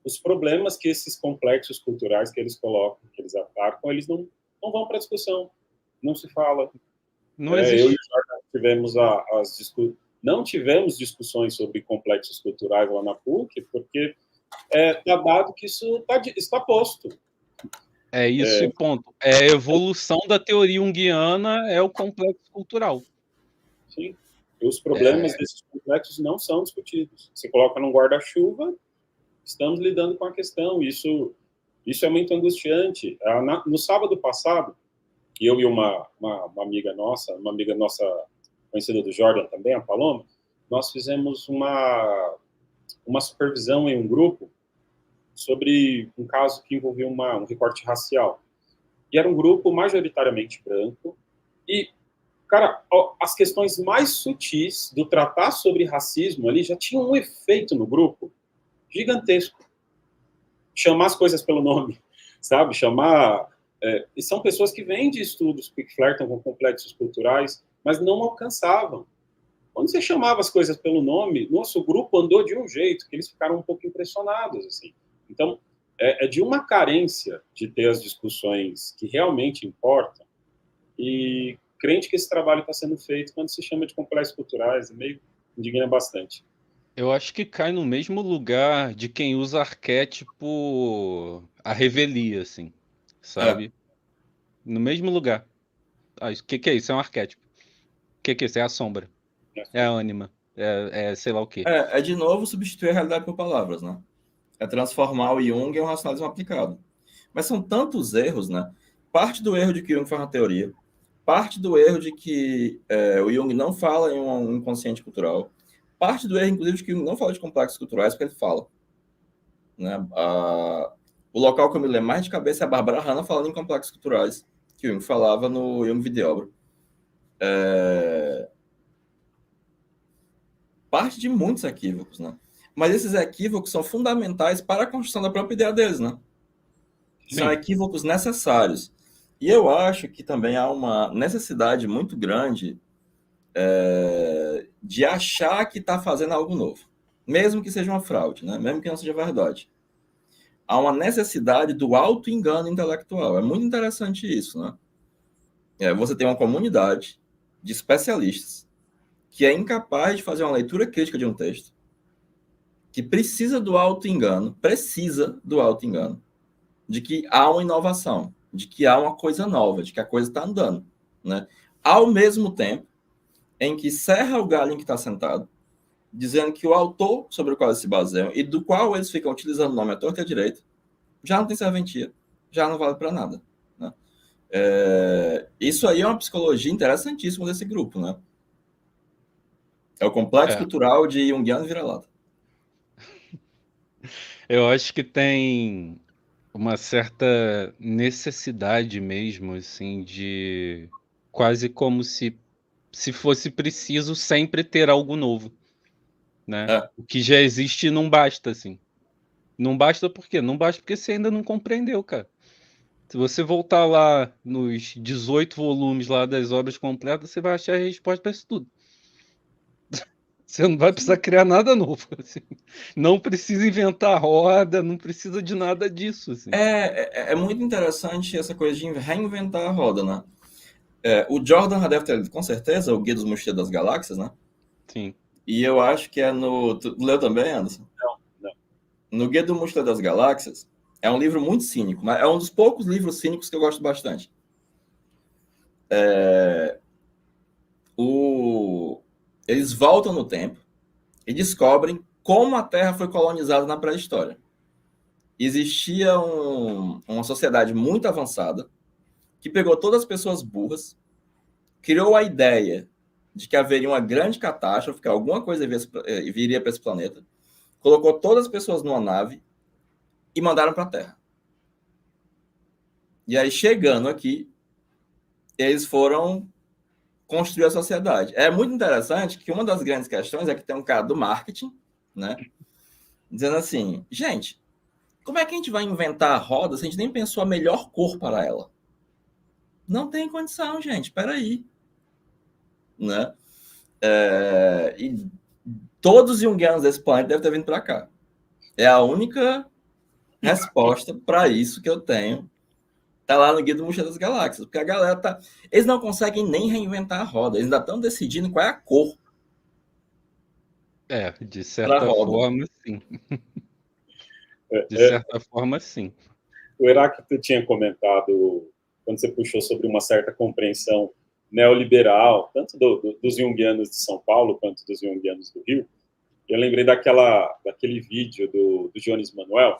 os problemas que esses complexos culturais que eles colocam, que eles atacam, eles não vão para discussão, não se fala. Não existe. Eu e o Jordan tivemos não tivemos discussões sobre complexos culturais lá na PUC, porque está dado que isso está posto. É isso e ponto. É a evolução da teoria junguiana, é o complexo cultural. Sim. E os problemas desses complexos não são discutidos. Você coloca num guarda-chuva, estamos lidando com a questão. Isso é muito angustiante. No sábado passado, eu e uma amiga nossa conhecida do Jordan também, a Paloma, nós fizemos uma supervisão em um grupo sobre um caso que envolvia um recorte racial. E era um grupo majoritariamente branco. E, cara, as questões mais sutis do tratar sobre racismo ali já tinham um efeito no grupo gigantesco. Chamar as coisas pelo nome, sabe? E são pessoas que vêm de estudos que flertam com complexos culturais, mas não alcançavam. Quando você chamava as coisas pelo nome, nosso grupo andou de um jeito que eles ficaram um pouco impressionados, assim. Então, é de uma carência de ter as discussões que realmente importam, e crente que esse trabalho está sendo feito quando se chama de complexos culturais, meio indigna bastante. Eu acho que cai no mesmo lugar de quem usa arquétipo a revelia, assim, É, sabe? No mesmo lugar. Ah, o que é isso? É um arquétipo. O que é isso? É a sombra. Né? É a ânima. É sei lá o quê. é de novo substituir a realidade por palavras, né? É transformar o Jung em um racionalismo aplicado. Mas são tantos erros, né? Parte do erro de que Jung faz uma teoria, parte do erro de que o Jung não fala em um inconsciente cultural, parte do erro, inclusive, de que Jung não fala de complexos culturais, porque ele fala. Né? O local que eu me lembro mais de cabeça é a Bárbara Hanna falando em complexos culturais, que o Jung falava no Jung Videobra. Parte de muitos equívocos, né? Mas esses equívocos são fundamentais para a construção da própria ideia deles, né? São Sim. equívocos necessários. E eu acho que também há uma necessidade muito grande de achar que está fazendo algo novo, mesmo que seja uma fraude, né? Mesmo que não seja verdade. Há uma necessidade do auto-engano intelectual. É muito interessante isso, né? Você tem uma comunidade de especialistas que é incapaz de fazer uma leitura crítica de um texto, que precisa do auto-engano, de que há uma inovação, de que há uma coisa nova, de que a coisa está andando, né? Ao mesmo tempo em que serra o galho em que está sentado, dizendo que o autor sobre o qual eles se baseiam e do qual eles ficam utilizando o nome à torta e à direita já não tem serventia, já não vale para nada, né? Isso aí é uma psicologia interessantíssima desse grupo, né? É o complexo É. cultural de Jungiano vira-lata. Eu acho que tem uma certa necessidade mesmo, assim, de quase como se fosse preciso sempre ter algo novo, né? É, O que já existe não basta, assim. Não basta por quê? Não basta porque você ainda não compreendeu, cara. Se você voltar lá nos 18 volumes lá das obras completas, você vai achar a resposta para isso tudo. Você não vai precisar criar nada novo, assim. Não precisa inventar roda, não precisa de nada disso, assim. é muito interessante essa coisa de reinventar a roda, né? O Jordan já deve ter lido, com certeza, o Guia dos Mochileiros das Galáxias, né? Sim. E eu acho que é no... Tu leu também, Anderson? Não, não. No Guia do Mochileiro das Galáxias, é um livro muito cínico, mas é um dos poucos livros cínicos que eu gosto bastante. Eles voltam no tempo e descobrem como a Terra foi colonizada na pré-história. Existia uma sociedade muito avançada que pegou todas as pessoas burras, criou a ideia de que haveria uma grande catástrofe, que alguma coisa viria para esse planeta, colocou todas as pessoas numa nave e mandaram para a Terra. E aí, chegando aqui, eles foram construir a sociedade. É muito interessante que uma das grandes questões é que tem um cara do marketing, né, dizendo assim, gente, como é que a gente vai inventar a roda se a gente nem pensou a melhor cor para ela? Não tem condição, gente, espera aí, né? E todos os junguianos desse planeta devem ter vindo para cá. É a única resposta para isso que eu tenho. Tá lá no Guia do Mochileiro das Galáxias, porque a galera tá... Eles não conseguem nem reinventar a roda, eles ainda estão decidindo qual é a cor De para a certa roda. forma, sim. De É, certa forma, sim. o Heráclito tinha comentado, quando você puxou sobre uma certa compreensão neoliberal, tanto dos junguianos de São Paulo quanto dos junguianos do Rio, eu lembrei daquele vídeo do Jones Manuel,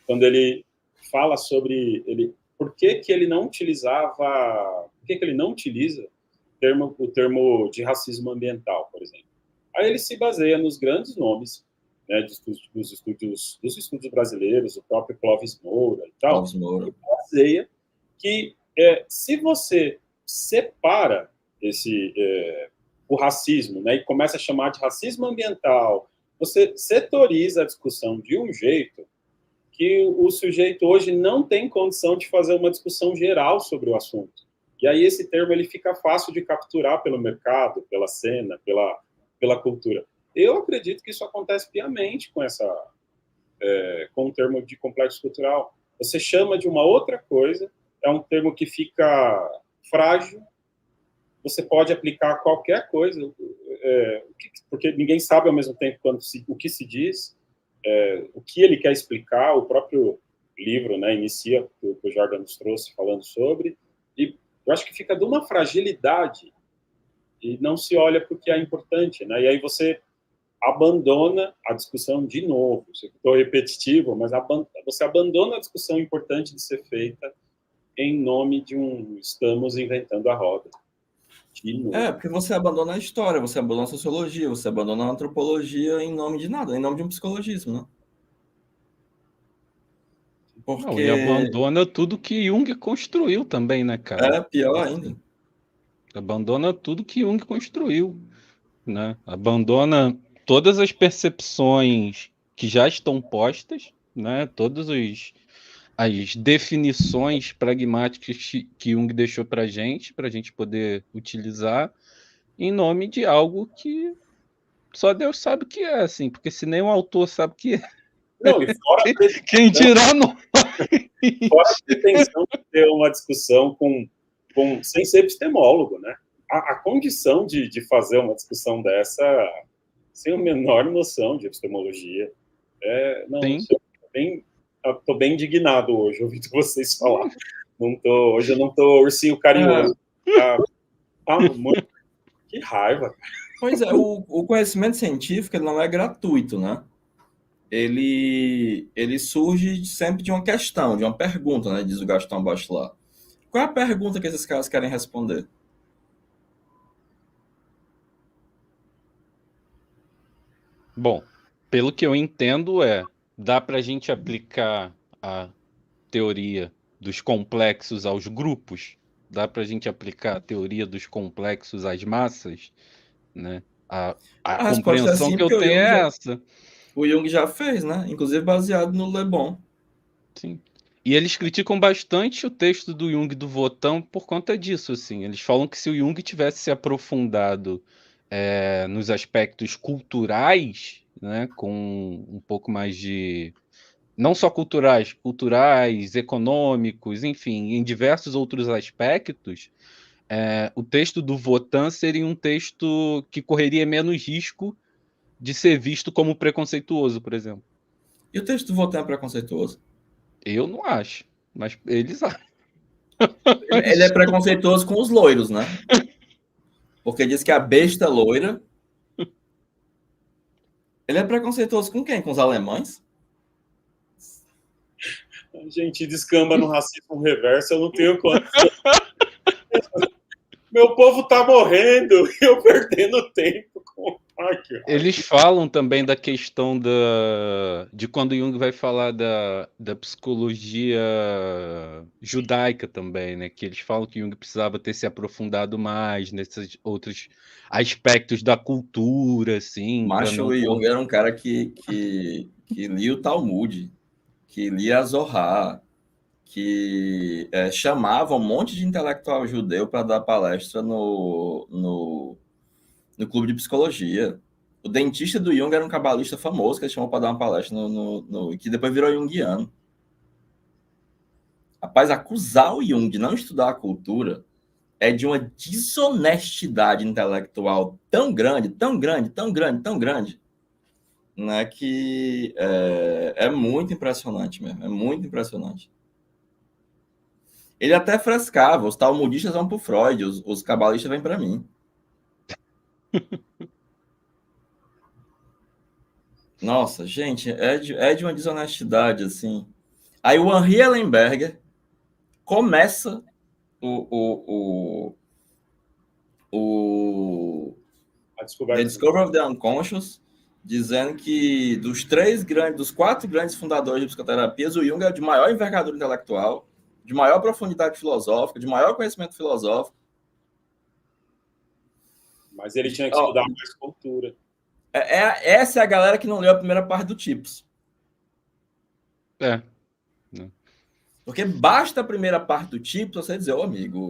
quando ele fala sobre por que ele não utilizava, por que ele não utiliza o termo de racismo ambiental, por exemplo. Aí ele se baseia nos grandes nomes, né, dos estúdios brasileiros, o próprio Clóvis Moura e tal, Clóvis Moura. e baseia que se você separa o racismo, né, e começa a chamar de racismo ambiental, você setoriza a discussão de um jeito que o sujeito hoje não tem condição de fazer uma discussão geral sobre o assunto. E aí esse termo ele fica fácil de capturar pelo mercado, pela cena, pela cultura. Eu acredito que isso acontece piamente com o termo de complexo cultural. Você chama de uma outra coisa, é um termo que fica frágil você pode aplicar qualquer coisa, porque ninguém sabe ao mesmo tempo o que se diz, o que ele quer explicar. O próprio livro, né, inicia, que o Jordan nos trouxe falando sobre, e eu acho que fica de uma fragilidade e não se olha porque é importante, né? E aí você abandona a discussão de novo. Estou repetitivo, mas você abandona a discussão importante de ser feita em nome de estamos inventando a roda. Porque você abandona a história, você abandona a sociologia, você abandona a antropologia em nome de nada, em nome de um psicologismo, né? Porque... Não, e abandona tudo que Jung construiu também, né, cara? Pior ainda. Abandona tudo que Jung construiu, né? Abandona todas as percepções que já estão postas, né? Todas as definições pragmáticas que Jung deixou para gente poder utilizar em nome de algo que só Deus sabe o que é, assim, porque se nem o autor sabe o que é. Não, e fora quem dirá não. Fora a pretensão de ter uma discussão sem ser epistemólogo, né? A condição de fazer uma discussão dessa sem a menor noção de epistemologia. Estou bem indignado hoje, ouvindo vocês falar. Hoje eu não estou ursinho carinhoso. Que raiva. Pois é, o conhecimento científico ele não é gratuito, né? Ele surge sempre de uma questão, de uma pergunta, né? Diz o Gaston Bachelard. Qual é a pergunta que esses caras querem responder? Bom, pelo que eu entendo dá para a gente aplicar a teoria dos complexos aos grupos? Dá para a gente aplicar a teoria dos complexos às massas? Né? A compreensão que eu tenho é essa. O Jung já fez, né? Inclusive baseado no Le Bon. Sim. E eles criticam bastante o texto do Jung do Wotan por conta disso, assim. Eles falam que se o Jung tivesse se aprofundado nos aspectos culturais, né, com um pouco mais de... Não só culturais, econômicos, enfim, em diversos outros aspectos, o texto do Wotan seria um texto que correria menos risco de ser visto como preconceituoso, por exemplo. E o texto do Wotan é preconceituoso? Eu não acho, mas eles acham. Ele é preconceituoso com os loiros, né? Porque diz que a besta loira... Ele é preconceituoso com quem? Com os alemães? A gente descamba no racismo reverso, eu não tenho conta. Meu povo tá morrendo e eu perdendo tempo com... Eles falam também da questão de quando Jung vai falar da psicologia judaica também, né? Que eles falam que Jung precisava ter se aprofundado mais nesses outros aspectos da cultura, assim. Macho, o Jung era um cara que lia o Talmud, que lia a Zohar, que chamava um monte de intelectual judeu para dar palestra no clube de psicologia. O dentista do Jung era um cabalista famoso que ele chamou para dar uma palestra que depois virou junguiano. Rapaz, acusar o Jung de não estudar a cultura é de uma desonestidade intelectual tão grande, tão grande, tão grande, tão grande, né, que é muito impressionante mesmo, é muito impressionante. Ele até frescava, os talmudistas vão para o Freud, os cabalistas vêm para mim. Nossa, gente, é de uma desonestidade, assim. Aí o Henri Ellenberger começa The Discovery of the Unconscious, dizendo que dos 4 grandes fundadores de psicoterapias, o Jung é de maior envergadura intelectual, de maior profundidade filosófica, de maior conhecimento filosófico. Mas ele tinha que estudar mais cultura. Essa é a galera que não leu a primeira parte do Tipos. Porque basta a primeira parte do Tipos você dizer, ô amigo.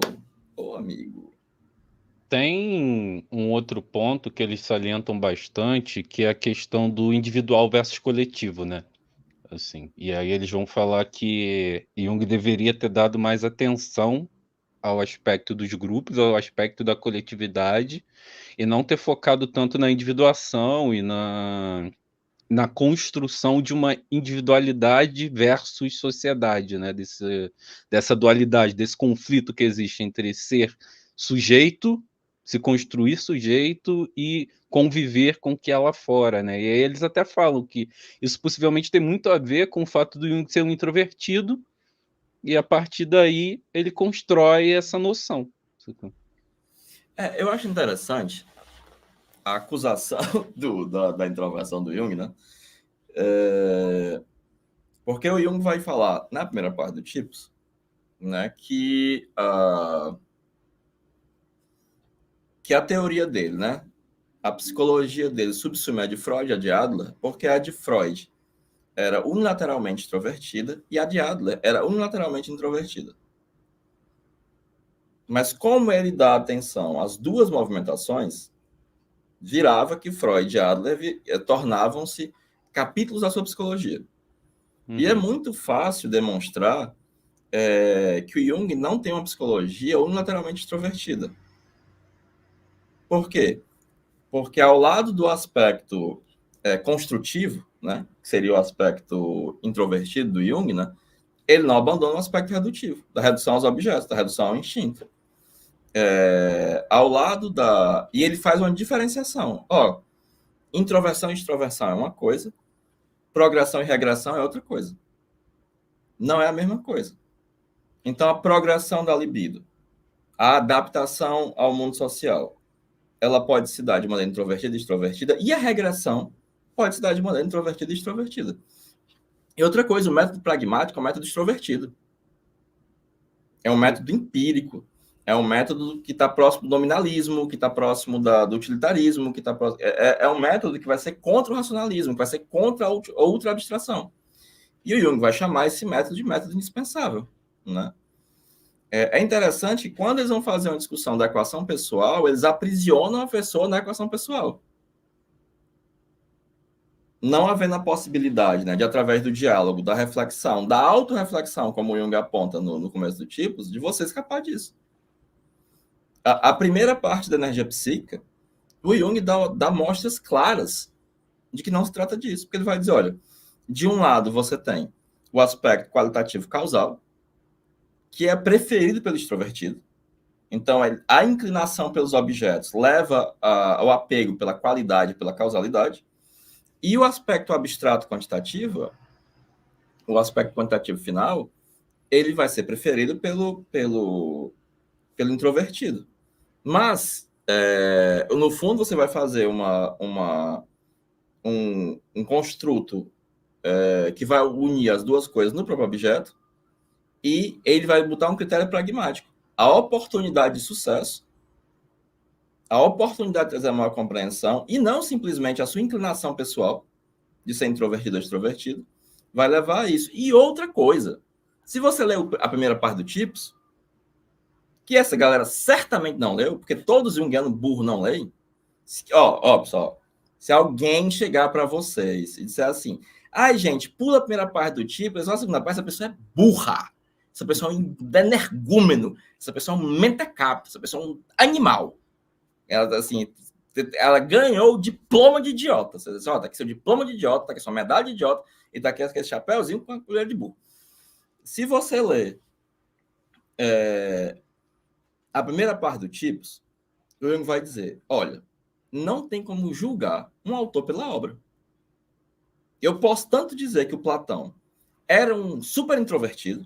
Tem um outro ponto que eles salientam bastante, que é a questão do individual versus coletivo, né? Assim, e aí eles vão falar que Jung deveria ter dado mais atenção ao aspecto dos grupos, ao aspecto da coletividade, e não ter focado tanto na individuação e na construção de uma individualidade versus sociedade, né? Dessa dualidade, desse conflito que existe entre ser sujeito, se construir sujeito e conviver com o que é lá fora, né? E aí eles até falam que isso possivelmente tem muito a ver com o fato do Jung ser um introvertido, e a partir daí ele constrói essa noção. Eu acho interessante a acusação da introversão do Jung, né? Porque o Jung vai falar, na primeira parte do Tipos, né, que a teoria dele, né, a psicologia dele subsume a de Freud e a de Adler, porque a de Freud era unilateralmente extrovertida e a de Adler era unilateralmente introvertida. Mas como ele dá atenção às duas movimentações, virava que Freud e Adler tornavam-se capítulos da sua psicologia. E é muito fácil demonstrar que o Jung não tem uma psicologia unilateralmente extrovertida. Por quê? Porque ao lado do aspecto construtivo, né, que seria o aspecto introvertido do Jung, né, ele não abandona o aspecto redutivo, da redução aos objetos, da redução ao instinto. Ao lado da... E ele faz uma diferenciação. Introversão e extroversão é uma coisa, progressão e regressão é outra coisa. Não é a mesma coisa. Então, a progressão da libido, a adaptação ao mundo social, ela pode se dar de maneira introvertida e extrovertida, e a regressão pode se dar de maneira introvertida e extrovertida. E outra coisa, o método pragmático é um método extrovertido. É um método empírico. É um método que está próximo do nominalismo, que está próximo do utilitarismo, que está próximo... É um método que vai ser contra o racionalismo, que vai ser contra a ultra-abstração. E o Jung vai chamar esse método de método indispensável, né? É interessante que quando eles vão fazer uma discussão da equação pessoal, eles aprisionam a pessoa na equação pessoal. Não havendo a possibilidade, né, de, através do diálogo, da reflexão, da autorreflexão, como o Jung aponta no começo do Tipos, de você escapar disso. A primeira parte da energia psíquica, o Jung dá mostras claras de que não se trata disso, porque ele vai dizer, olha, de um lado você tem o aspecto qualitativo causal, que é preferido pelo extrovertido. Então, a inclinação pelos objetos leva ao apego pela qualidade, pela causalidade. E o aspecto abstrato quantitativo, o aspecto quantitativo final, ele vai ser preferido pelo introvertido. Mas, no fundo, você vai fazer um construto que vai unir as duas coisas no próprio objeto, e ele vai botar um critério pragmático. A oportunidade de sucesso, a oportunidade de trazer maior compreensão, e não simplesmente a sua inclinação pessoal de ser introvertido ou extrovertido, vai levar a isso. E outra coisa, se você leu a primeira parte do Tipos, que essa galera certamente não leu, porque todos junguianos burro não leem, pessoal, se alguém chegar para vocês e disser assim, ai, gente, pula a primeira parte do Tipos, só a segunda parte, essa pessoa é burra. Essa pessoa é um energúmeno, essa pessoa é um mentecapto, essa pessoa é um animal. Ela, assim, ela ganhou o diploma de idiota. Você diz, tá aqui seu diploma de idiota, tá aqui sua medalha de idiota, e tá aqui aquele chapéuzinho com a colher de burro. Se você ler a primeira parte do Tipos, o Jung vai dizer, olha, não tem como julgar um autor pela obra. Eu posso tanto dizer que o Platão era um super introvertido,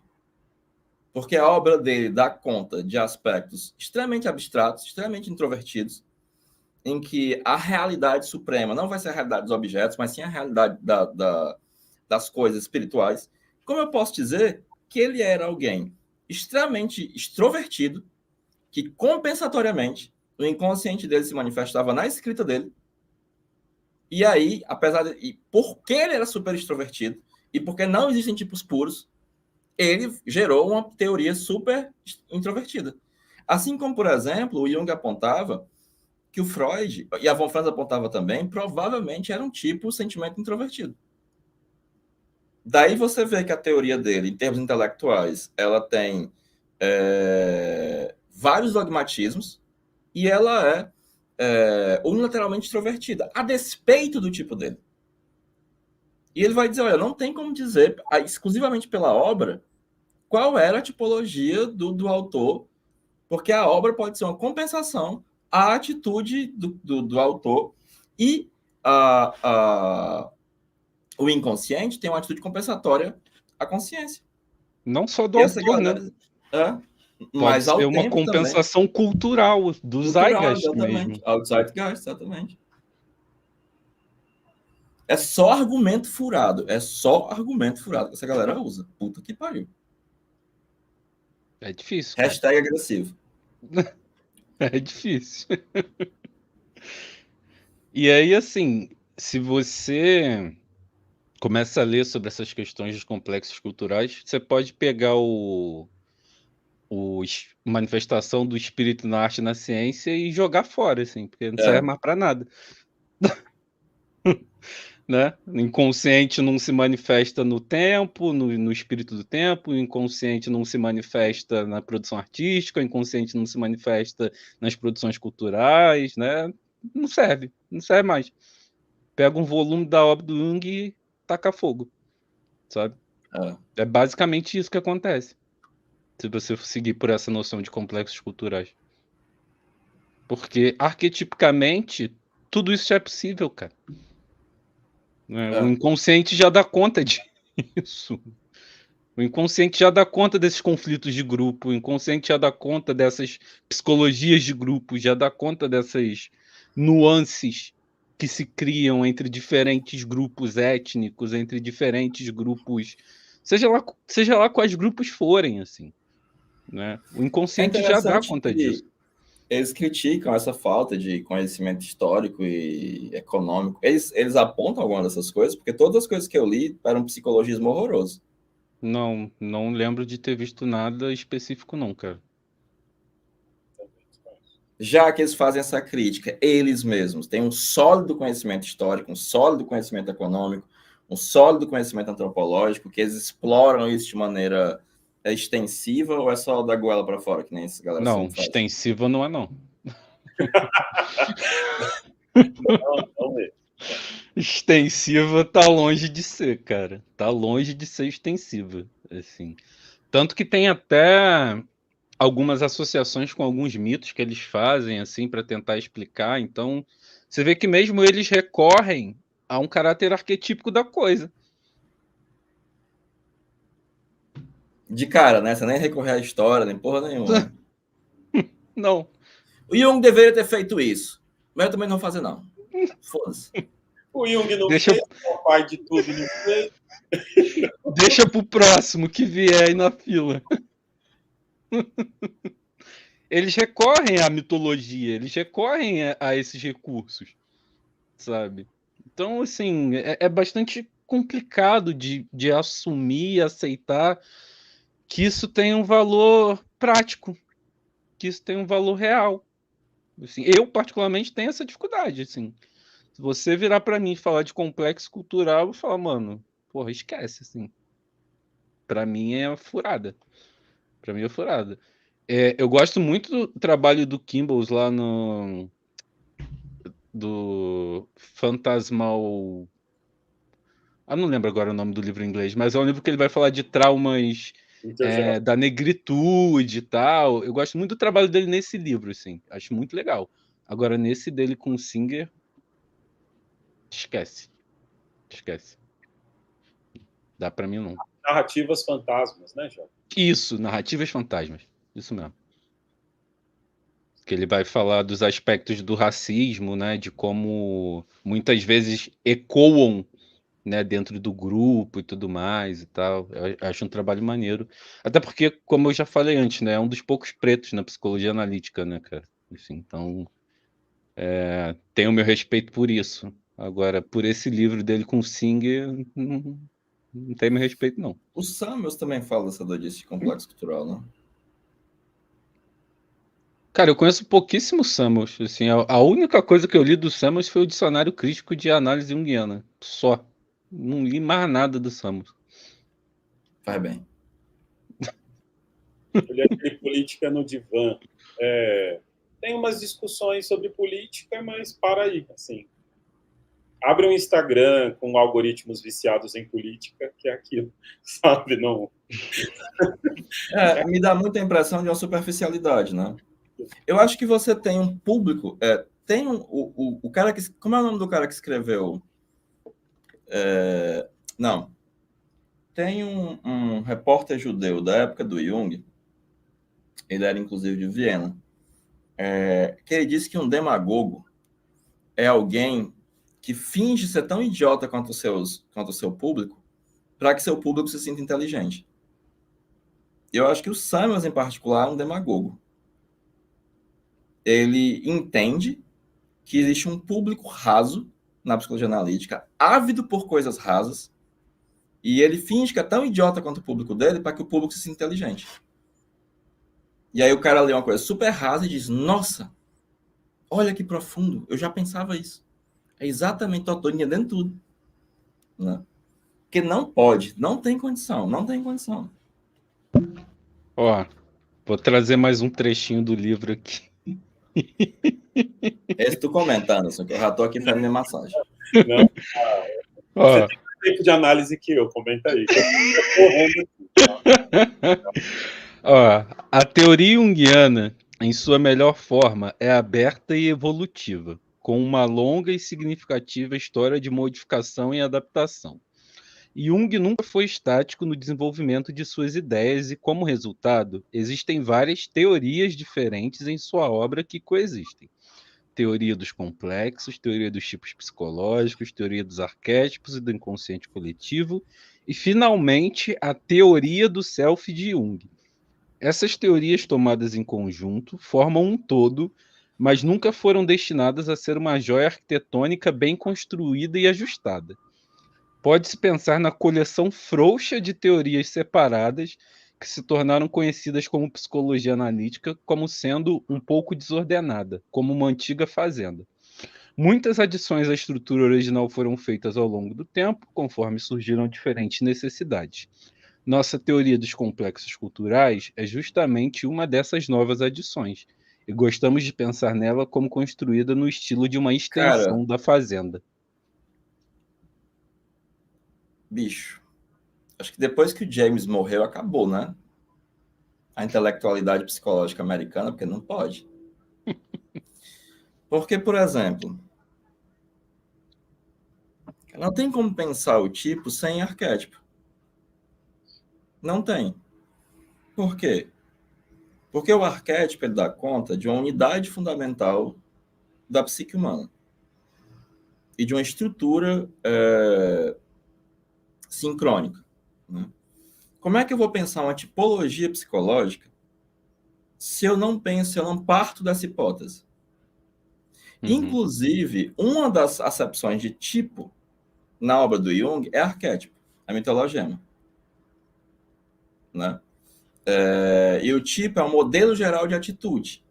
porque a obra dele dá conta de aspectos extremamente abstratos, extremamente introvertidos, em que a realidade suprema não vai ser a realidade dos objetos, mas sim a realidade das coisas espirituais. Como eu posso dizer que ele era alguém extremamente extrovertido, que compensatoriamente o inconsciente dele se manifestava na escrita dele, e aí, porque ele era super extrovertido, e porque não existem tipos puros, ele gerou uma teoria super introvertida. Assim como, por exemplo, o Jung apontava que o Freud, e a von Franz apontava também, provavelmente era um tipo sentimento introvertido. Daí você vê que a teoria dele, em termos intelectuais, ela tem vários dogmatismos e ela é unilateralmente extrovertida, a despeito do tipo dele. E ele vai dizer, olha, não tem como dizer, exclusivamente pela obra, qual era a tipologia do autor, porque a obra pode ser uma compensação à atitude do autor e o inconsciente tem uma atitude compensatória à consciência. Não só do autor, né? Mas pode ao ser uma tempo compensação também, cultural, do zeitgeist exatamente, mesmo. ao zeitgeist, exatamente. É só argumento furado. É só argumento furado que essa galera usa. Puta que pariu. É difícil. Hashtag agressivo. É difícil. E aí, assim, se você começa a ler sobre essas questões dos complexos culturais, você pode pegar manifestação do espírito na arte e na ciência e jogar fora, assim, porque não serve mais para nada. Né? O inconsciente não se manifesta no tempo, no espírito do tempo, o inconsciente não se manifesta na produção artística, o inconsciente não se manifesta nas produções culturais, né? Não serve mais. Pega um volume da obra do Jung e taca fogo, sabe? É basicamente isso que acontece, se você seguir por essa noção de complexos culturais. Porque, arquetipicamente, tudo isso já é possível, cara. O inconsciente já dá conta disso. O inconsciente já dá conta desses conflitos de grupo, o inconsciente já dá conta dessas psicologias de grupo, já dá conta dessas nuances que se criam entre diferentes grupos étnicos, entre diferentes grupos, seja lá quais grupos forem, assim, né? O inconsciente já dá conta disso. Eles criticam essa falta de conhecimento histórico e econômico. Eles apontam alguma dessas coisas, porque todas as coisas que eu li eram um psicologismo horroroso. Não lembro de ter visto nada específico, não, cara. Já que eles fazem essa crítica, eles mesmos têm um sólido conhecimento histórico, um sólido conhecimento econômico, um sólido conhecimento antropológico, que eles exploram isso de maneira extensiva, ou é só da goela para fora, que nem essa galera Não, faz? Extensiva não é, não. Não mesmo. Extensiva tá longe de ser, cara. Tá longe de ser extensiva, assim. Tanto que tem até algumas associações com alguns mitos que eles fazem, assim, para tentar explicar. Então, você vê que mesmo eles recorrem a um caráter arquetípico da coisa. De cara, né? Você nem recorrer à história, nem porra nenhuma. Não. O Jung deveria ter feito isso, mas eu também não vou fazer, não. Foda-se. O Jung não fez, o pai de tudo não fez. Deixa pro próximo que vier aí na fila. Eles recorrem à mitologia, eles recorrem a esses recursos, sabe? Então, assim, é bastante complicado de assumir e aceitar que isso tem um valor prático, que isso tem um valor real. Assim, eu, particularmente, tenho essa dificuldade, assim. Se você virar para mim e falar de complexo cultural, eu vou falar, mano, porra, esquece, assim. Para mim é furada. Para mim é furada. Eu gosto muito do trabalho do Kimball lá do Fantasmal. Não lembro agora o nome do livro em inglês, mas é um livro que ele vai falar de traumas da negritude e tal. Eu gosto muito do trabalho dele nesse livro, assim. Acho muito legal. Agora, nesse dele com o Singer, esquece. Dá para mim, não. Narrativas fantasmas, né, João? Isso, narrativas fantasmas. Isso mesmo. Que ele vai falar dos aspectos do racismo, né? De como muitas vezes ecoam, né, dentro do grupo e tudo mais e tal. Eu acho um trabalho maneiro. Até porque, como eu já falei antes, né? É um dos poucos pretos na psicologia analítica, né, cara? Enfim, então, tenho o meu respeito por isso. Agora, por esse livro dele com o Singer, não tem meu respeito, não. O Samuels também fala dessa doidice de complexo cultural, né? Cara, eu conheço pouquíssimo Samuels. Assim, a única coisa que eu li do Samuels foi o Dicionário Crítico de Análise Junguiana. Só. Não li mais nada do Samuels. Faz bem. Ele é aquele política no divã. Tem umas discussões sobre política, mas para aí, assim. Abre um Instagram com algoritmos viciados em política, que é aquilo, sabe? Não. Me dá muita impressão de uma superficialidade, né? Eu acho que você tem um público, tem o cara que... Como é o nome do cara que escreveu? Não. Tem um repórter judeu da época do Jung, ele era inclusive de Viena, que ele disse que um demagogo é alguém que finge ser tão idiota quanto o seu público, para que seu público se sinta inteligente. Eu acho que o Simons, em particular, é um demagogo. Ele entende que existe um público raso na psicologia analítica, ávido por coisas rasas, e ele finge que é tão idiota quanto o público dele para que o público se sinta inteligente. E aí o cara lê uma coisa super rasa e diz, nossa, olha que profundo, eu já pensava isso. É exatamente, eu estou entendendo tudo. Né? Porque não pode, não tem condição. Ó, vou trazer mais um trechinho do livro aqui. Esse tu comentando, assim, que eu já tô aqui fazendo minha massagem. Não? Ó, Você tem mais tempo de análise que eu, comenta aí. ó, a teoria junguiana, em sua melhor forma, é aberta e evolutiva, com uma longa e significativa história de modificação e adaptação. Jung nunca foi estático no desenvolvimento de suas ideias e, como resultado, existem várias teorias diferentes em sua obra que coexistem. Teoria dos complexos, teoria dos tipos psicológicos, teoria dos arquétipos e do inconsciente coletivo e, finalmente, a teoria do self de Jung. Essas teorias tomadas em conjunto formam um todo, mas nunca foram destinadas a ser uma joia arquitetônica bem construída e ajustada. Pode-se pensar na coleção frouxa de teorias separadas que se tornaram conhecidas como psicologia analítica como sendo um pouco desordenada, como uma antiga fazenda. Muitas adições à estrutura original foram feitas ao longo do tempo, conforme surgiram diferentes necessidades. Nossa teoria dos complexos culturais é justamente uma dessas novas adições, e gostamos de pensar nela como construída no estilo de uma extensão da fazenda. Bicho, acho que depois que o James morreu, acabou, né? A intelectualidade psicológica americana, porque não pode. Porque, por exemplo, não tem como pensar o tipo sem arquétipo. Não tem. Por quê? Porque o arquétipo ele dá conta de uma unidade fundamental da psique humana e de uma estrutura sincrônica. Né? Como é que eu vou pensar uma tipologia psicológica se eu não parto dessa hipótese? Inclusive, uma das acepções de tipo na obra do Jung é arquétipo, é mitologema. Né? E o tipo é um modelo geral de atitude.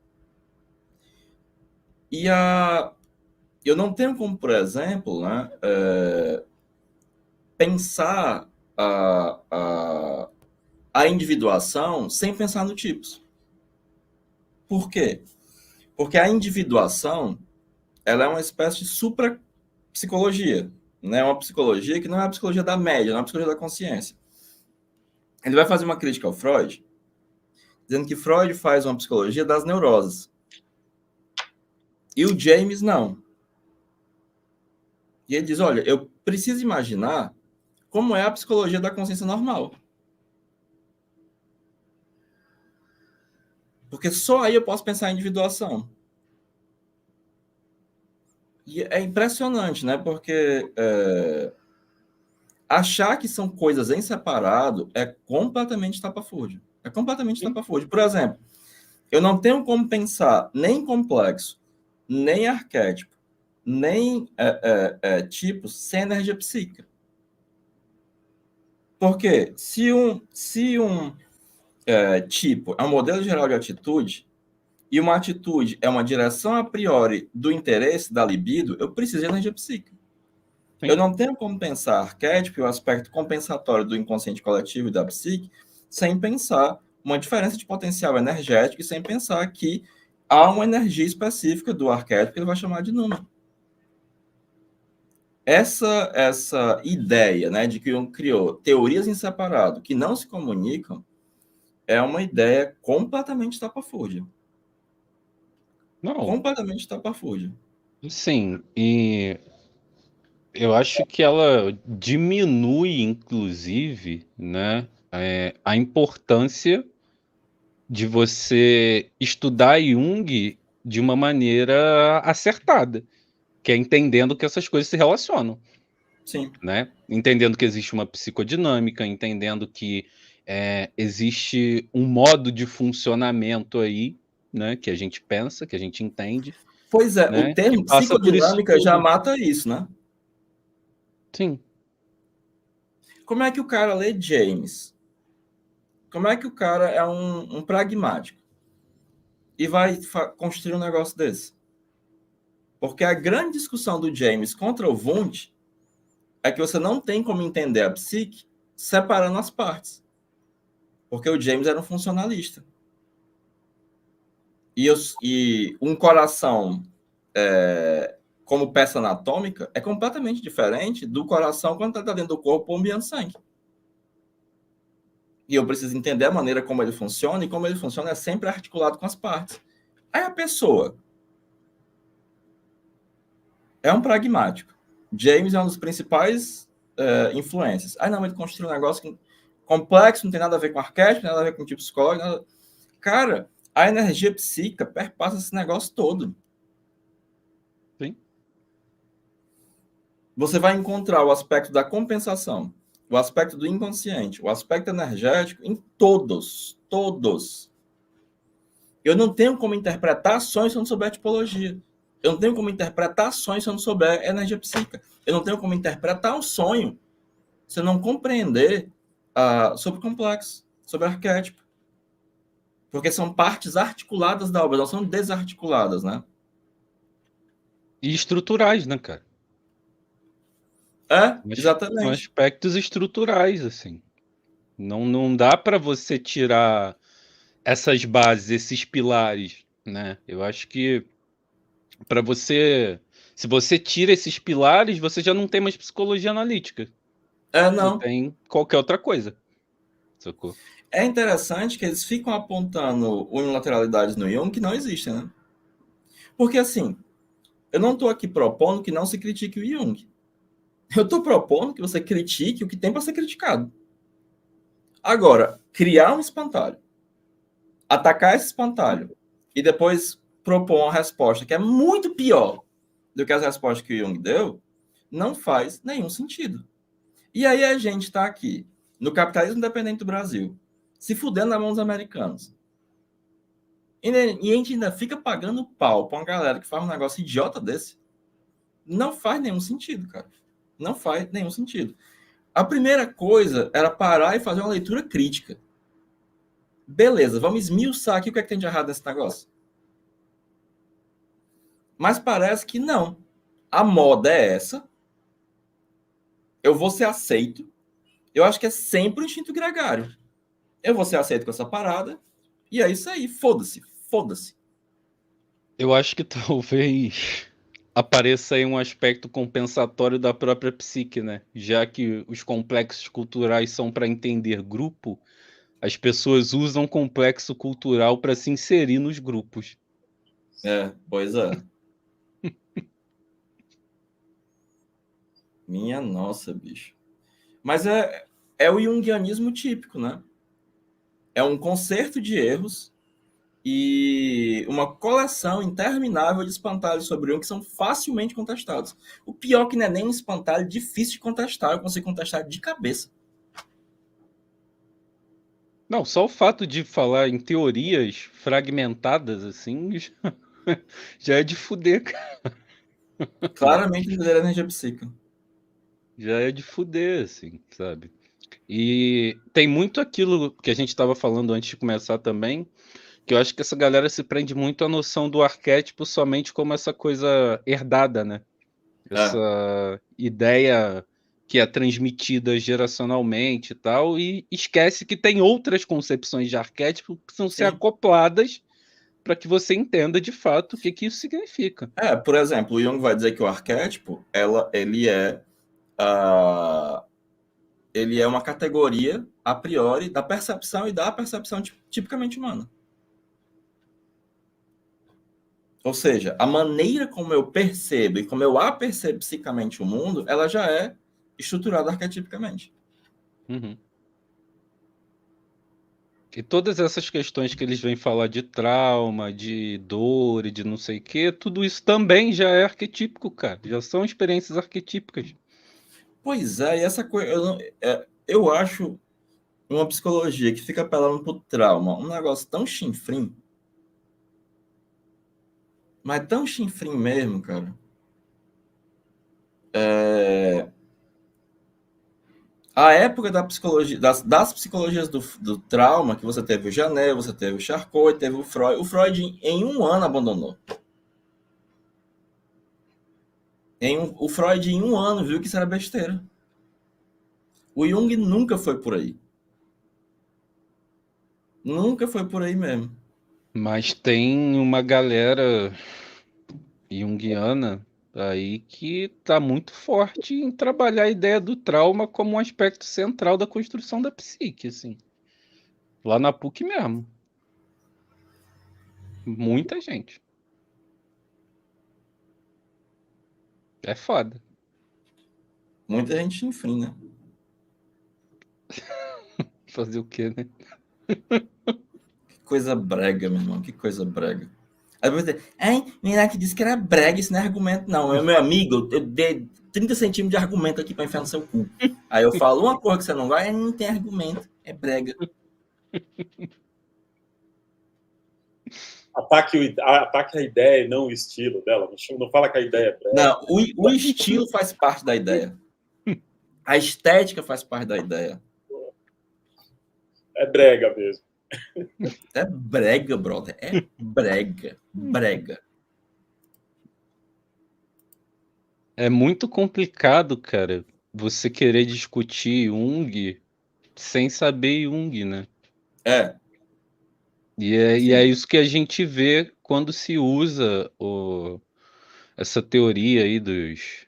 E eu não tenho como, por exemplo, né, pensar a individuação sem pensar no tipos. Por quê? Porque a individuação ela é uma espécie de suprapsicologia. Né? Uma psicologia que não é a psicologia da média, não é a psicologia da consciência. Ele vai fazer uma crítica ao Freud, dizendo que Freud faz uma psicologia das neuroses. E o James não. E ele diz, olha, eu preciso imaginar como é a psicologia da consciência normal. Porque só aí eu posso pensar em individuação. E é impressionante, né? Porque achar que são coisas em separado é completamente estapafúrdio. É completamente estapafúrdio. Por exemplo, eu não tenho como pensar nem complexo, nem arquétipo, nem tipos sem energia psíquica. Porque se um tipo é um modelo geral de atitude e uma atitude é uma direção a priori do interesse, da libido, eu preciso de energia psíquica. Sim. Eu não tenho como pensar arquétipo e o aspecto compensatório do inconsciente coletivo e da psique sem pensar uma diferença de potencial energético e sem pensar que há uma energia específica do arquétipo que ele vai chamar de número. Essa ideia, né, de que Jung criou teorias em separado que não se comunicam é uma ideia completamente estapafúrdia. Não, Completamente estapafúrdia. sim, e eu acho que ela diminui, inclusive, né, a importância de você estudar Jung de uma maneira acertada, que é entendendo que essas coisas se relacionam, Sim. né? Entendendo que existe uma psicodinâmica, entendendo que existe um modo de funcionamento aí, né, que a gente pensa, que a gente entende, Pois é, o né, que termo passa por isso psicodinâmica já tudo. mata isso, né? Sim. Como é que o cara lê James? Como é que o cara é um pragmático e vai construir um negócio desse? Porque a grande discussão do James contra o Wundt é que você não tem como entender a psique separando as partes. Porque o James era um funcionalista. E um coração como peça anatômica é completamente diferente do coração quando está dentro do corpo bombeando sangue. E eu preciso entender a maneira como ele funciona, e como ele funciona é sempre articulado com as partes. Aí a pessoa é um pragmático. James é um dos principais influências. Aí não, ele construiu um negócio complexo, não tem nada a ver com arquétipo, não tem nada a ver com tipo psicológico. Nada... Cara, a energia psíquica perpassa esse negócio todo. Sim. Você vai encontrar o aspecto da compensação, o aspecto do inconsciente, o aspecto energético em todos. Eu não tenho como interpretar sonhos se eu não souber tipologia. Eu não tenho como interpretar sonhos se eu não souber energia psíquica. Eu não tenho como interpretar um sonho se eu não compreender sobre complexo, sobre arquétipo. Porque são partes articuladas da obra, não são desarticuladas, né? E estruturais, né, cara? Exatamente. São aspectos estruturais, assim. Não dá para você tirar essas bases, esses pilares, né? Eu acho que para você, se você tira esses pilares, você já não tem mais psicologia analítica. Você Não. tem qualquer outra coisa. Sacou? É interessante que eles ficam apontando unilateralidades no Jung que não existem, né? Porque, assim, eu não estou aqui propondo que não se critique o Jung. Eu estou propondo que você critique o que tem para ser criticado. Agora, criar um espantalho, atacar esse espantalho e depois propor uma resposta que é muito pior do que as respostas que o Jung deu, não faz nenhum sentido. E aí a gente está aqui, no capitalismo independente do Brasil, se fudendo na mão dos americanos. E a gente ainda fica pagando pau para uma galera que faz um negócio idiota desse. Não faz nenhum sentido, cara. Não faz nenhum sentido. A primeira coisa era parar e fazer uma leitura crítica. Beleza, vamos esmiuçar aqui o que é que tem de errado nesse negócio. Mas parece que não. A moda é essa. Eu vou ser aceito. Eu acho que é sempre o instinto gregário. Eu vou ser aceito com essa parada. E é isso aí. Foda-se. Foda-se. Eu acho que talvez apareça aí um aspecto compensatório da própria psique, né? Já que os complexos culturais são para entender grupo, as pessoas usam complexo cultural para se inserir nos grupos. Pois é. Minha nossa, bicho. Mas é o junguianismo típico, né? É um concerto de erros e uma coleção interminável de espantalhos sobre um que são facilmente contestados. O pior que não é nem um espantalho difícil de contestar, eu consigo contestar de cabeça. Não, só o fato de falar em teorias fragmentadas assim já é de fuder, cara. Claramente entender a energia psíquica. Já é de fuder, assim, sabe? E tem muito aquilo que a gente estava falando antes de começar também, que eu acho que essa galera se prende muito à noção do arquétipo somente como essa coisa herdada, né? Essa ideia que é transmitida geracionalmente e tal, e esquece que tem outras concepções de arquétipo que precisam ser Sim. acopladas para que você entenda de fato o que isso significa. Por exemplo, o Jung vai dizer que o arquétipo, ele é uma categoria a priori da percepção e da percepção tipicamente humana. Ou seja, a maneira como eu percebo e como eu apercebo psicamente o mundo, ela já é estruturada arquetipicamente. Uhum. E todas essas questões que eles vêm falar de trauma, de dor e de não sei o quê, tudo isso também já é arquetípico, cara. Já são experiências arquetípicas. Pois é, e essa coisa... Eu acho uma psicologia que fica apelando pro trauma um negócio tão chinfrim, mas tão chinfrim mesmo, cara. A época da psicologia, das psicologias do trauma, que você teve o Janet, você teve o Charcot, teve o Freud. O Freud, em um ano, abandonou. O Freud, em um ano, viu que isso era besteira. O Jung nunca foi por aí. Nunca foi por aí mesmo. Mas tem uma galera junguiana aí que tá muito forte em trabalhar a ideia do trauma como um aspecto central da construção da psique, assim. Lá na PUC mesmo. Muita gente. É foda. Muita gente, enfim, né? Fazer o quê, né? Que coisa brega, meu irmão. Que coisa brega. Aí você, menina que disse que era brega, isso não é argumento, não. Meu amigo, eu dei 30 centímetros de argumento aqui pra enfiar no seu cu. Aí eu falo uma coisa que você não vai, não tem argumento. É brega. Ataque a ideia e não o estilo dela. Não fala que a ideia é brega. Não, o estilo faz parte da ideia. A estética faz parte da ideia. É brega mesmo. É brega, brother. É brega. Brega. É muito complicado, cara, você querer discutir Jung sem saber Jung, né? E é isso que a gente vê quando se usa essa teoria aí dos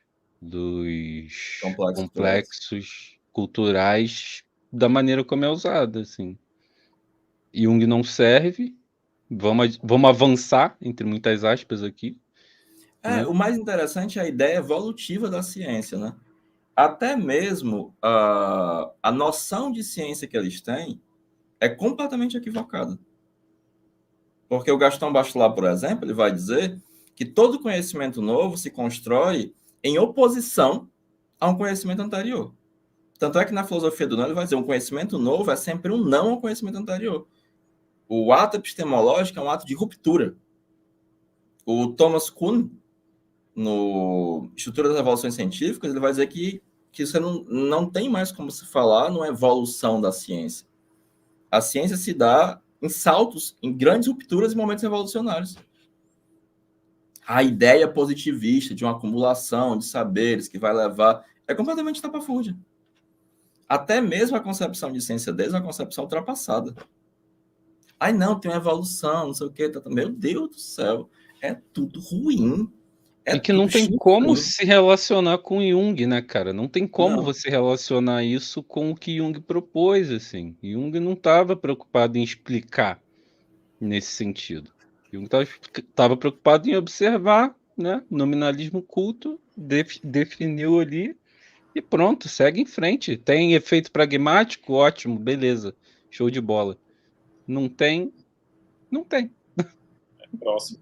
complexos culturais da maneira como é usada, assim. Jung não serve, vamos avançar, entre muitas aspas aqui. Né? O mais interessante é a ideia evolutiva da ciência, né? Até mesmo a noção de ciência que eles têm é completamente equivocada. Porque o Gaston Bachelard, por exemplo, ele vai dizer que todo conhecimento novo se constrói em oposição a um conhecimento anterior. Tanto é que na filosofia do não ele vai dizer um conhecimento novo é sempre um não ao conhecimento anterior. O ato epistemológico é um ato de ruptura. O Thomas Kuhn, no Estrutura das Evoluções Científicas, ele vai dizer que você não tem mais como se falar numa evolução da ciência. A ciência se dá em saltos, em grandes rupturas e momentos revolucionários. A ideia positivista de uma acumulação de saberes que vai levar é completamente estapafúrdia. Até mesmo a concepção de ciência deles é uma concepção ultrapassada. Ai, não, tem uma evolução, não sei o quê. Meu Deus do céu, é tudo ruim. E que não tem como se relacionar com Jung, né, cara? Não tem como você relacionar isso com o que Jung propôs, assim. Jung não estava preocupado em explicar nesse sentido. Jung estava preocupado em observar, né? Nominalismo culto, definiu ali e pronto, segue em frente. Tem efeito pragmático? Ótimo, beleza. Show de bola. Não tem? Não tem. Próximo.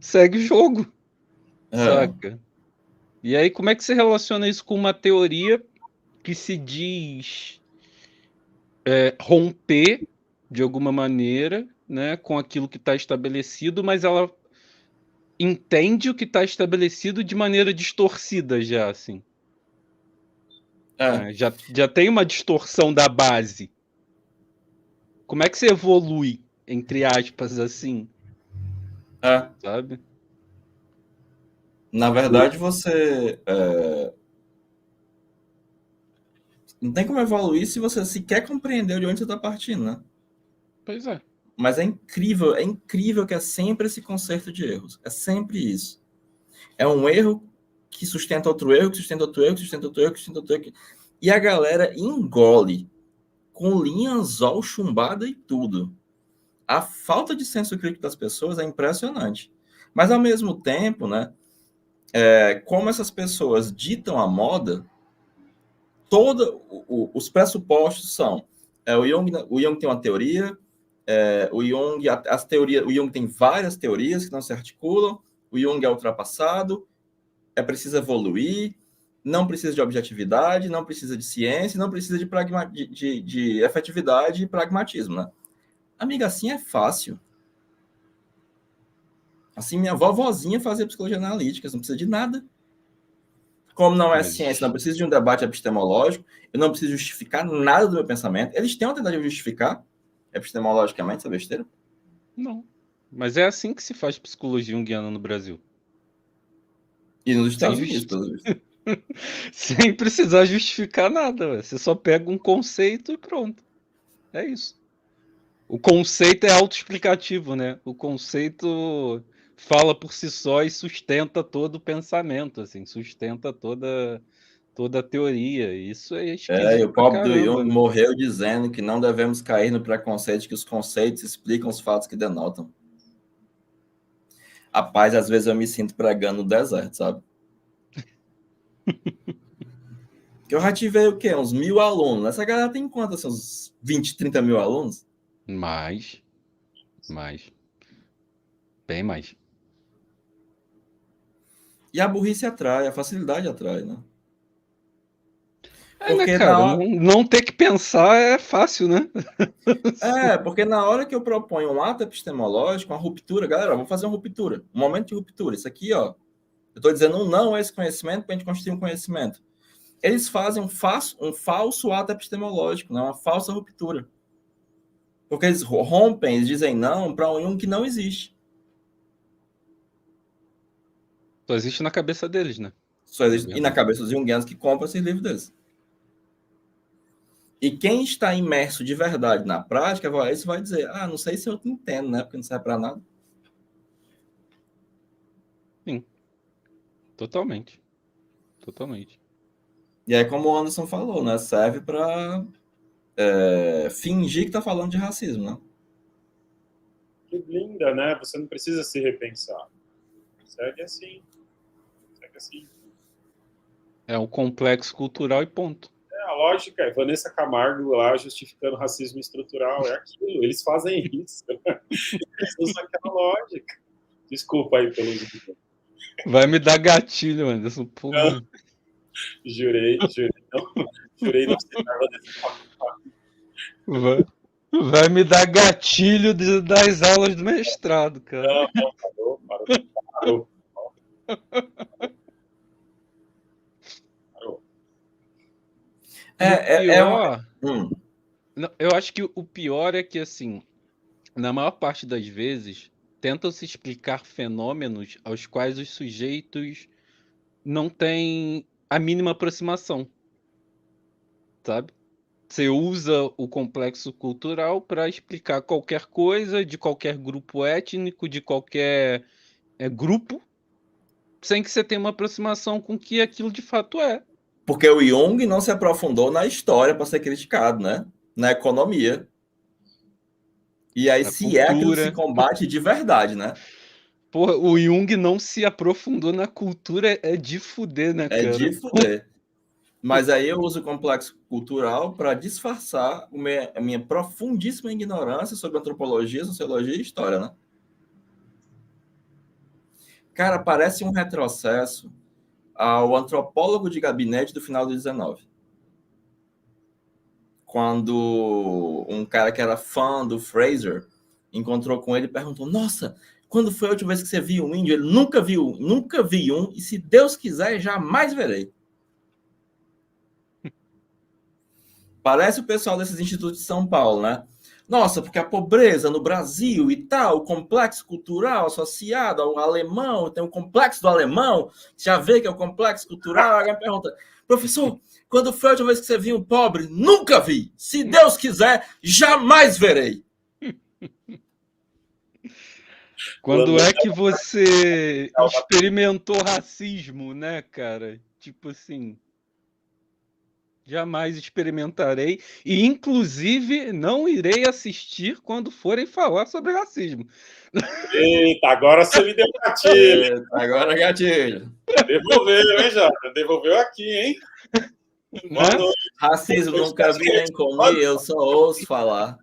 Segue o jogo. Saca? E aí, como é que você relaciona isso com uma teoria que se diz romper de alguma maneira, né, com aquilo que está estabelecido, mas ela entende o que está estabelecido de maneira distorcida já, assim. Já tem uma distorção da base. Como é que você evolui, entre aspas, assim? Sabe? Na verdade, você Não tem como evoluir se você sequer compreendeu de onde você está partindo, né? Pois é. Mas é incrível que é sempre esse concerto de erros. É sempre isso. É um erro que sustenta outro erro, que sustenta outro erro, que sustenta outro erro, que sustenta outro erro. E a galera engole com linha anzol chumbada e tudo. A falta de senso crítico das pessoas é impressionante. Mas, ao mesmo tempo, né, como essas pessoas ditam a moda, os pressupostos são... o Jung tem uma teoria, o Jung tem várias teorias que não se articulam, o Jung é ultrapassado, é preciso evoluir, não precisa de objetividade, não precisa de ciência, não precisa de efetividade e pragmatismo, né? Amiga, assim é fácil. Assim, minha vovozinha fazia psicologia analítica, não precisa de nada. Como não é ciência, não precisa de um debate epistemológico, eu não preciso justificar nada do meu pensamento. Eles têm uma tentativa de justificar epistemologicamente essa besteira? Não. Mas é assim que se faz psicologia junguiana no Brasil. E nos Estados Unidos, pelo visto. Sem precisar justificar nada, véio. Você só pega um conceito e pronto. É isso. O conceito é autoexplicativo, né? O conceito fala por si só e sustenta todo o pensamento, assim, sustenta toda a teoria. Isso é esquisito E o pobre pra do caramba, Jung né? morreu dizendo que não devemos cair no preconceito de que os conceitos explicam os fatos que denotam. Rapaz, às vezes eu me sinto pregando no deserto, sabe? Eu já tive o quê? Uns 1.000 alunos. Essa galera tem quanto? Assim, uns 20, 30 mil alunos? Mais. Bem mais. E a burrice atrai, a facilidade atrai, né? Porque, né, cara? Não ter que pensar é fácil, né? Porque na hora que eu proponho um ato epistemológico, uma ruptura, galera, vamos fazer uma ruptura, um momento de ruptura. Isso aqui, ó, eu estou dizendo um não a esse conhecimento para a gente construir um conhecimento. Eles fazem um falso ato epistemológico, né? Uma falsa ruptura. Porque eles rompem, eles dizem não para um que não existe. Só existe na cabeça deles, né? Só existe, e na cabeça dos junguianos que compram esses livros deles. E quem está imerso de verdade na prática, isso vai dizer, não sei se eu entendo, né? Porque não serve para nada. Sim. Totalmente. E aí, como o Anderson falou, né? Serve para fingir que está falando de racismo, né? Que linda, né? Você não precisa se repensar. Segue assim. É um complexo cultural e ponto. A lógica é Vanessa Camargo lá justificando racismo estrutural. É aquilo. Eles fazem isso. Eles usam aquela lógica. Desculpa aí pelo... Vai me dar gatilho, Anderson. Porra. Jurei não citar Vanessa Camargo. Vai me dar gatilho das aulas do mestrado, cara. Não, parou. Eu acho que o pior é que, assim, na maior parte das vezes, tentam-se explicar fenômenos aos quais os sujeitos não têm a mínima aproximação, sabe? Você usa o complexo cultural para explicar qualquer coisa de qualquer grupo étnico, de qualquer grupo, sem que você tenha uma aproximação com o que aquilo de fato é. Porque o Jung não se aprofundou na história para ser criticado, né? Na economia. E aí, se é aquilo que se combate de verdade, né? Porra, o Jung não se aprofundou na cultura, é de fuder, né, cara? É de fuder. Mas aí eu uso o complexo cultural para disfarçar a minha profundíssima ignorância sobre antropologia, sociologia e história, né? Cara, parece um retrocesso ao antropólogo de gabinete do final do 19. Quando um cara que era fã do Fraser encontrou com ele e perguntou: nossa, quando foi a última vez que você viu um índio? Ele nunca vi um, e se Deus quiser, jamais verei. Parece o pessoal desses institutos de São Paulo, né? Nossa, porque a pobreza no Brasil e tal, o complexo cultural associado ao alemão, tem o complexo do alemão, já vê que é o complexo cultural, alguém pergunta, Professor, quando foi a última vez que você viu um pobre? Nunca vi. Se Deus quiser, jamais verei. Quando é que você experimentou racismo, né, cara? Tipo assim, jamais experimentarei e, inclusive, não irei assistir quando forem falar sobre racismo. Eita, agora você me deu gatilho. Agora gatilho. Devolveu, hein, Jota? Devolveu aqui, hein? Boa Né? noite. Racismo nunca vi nem comi, eu só ouço falar.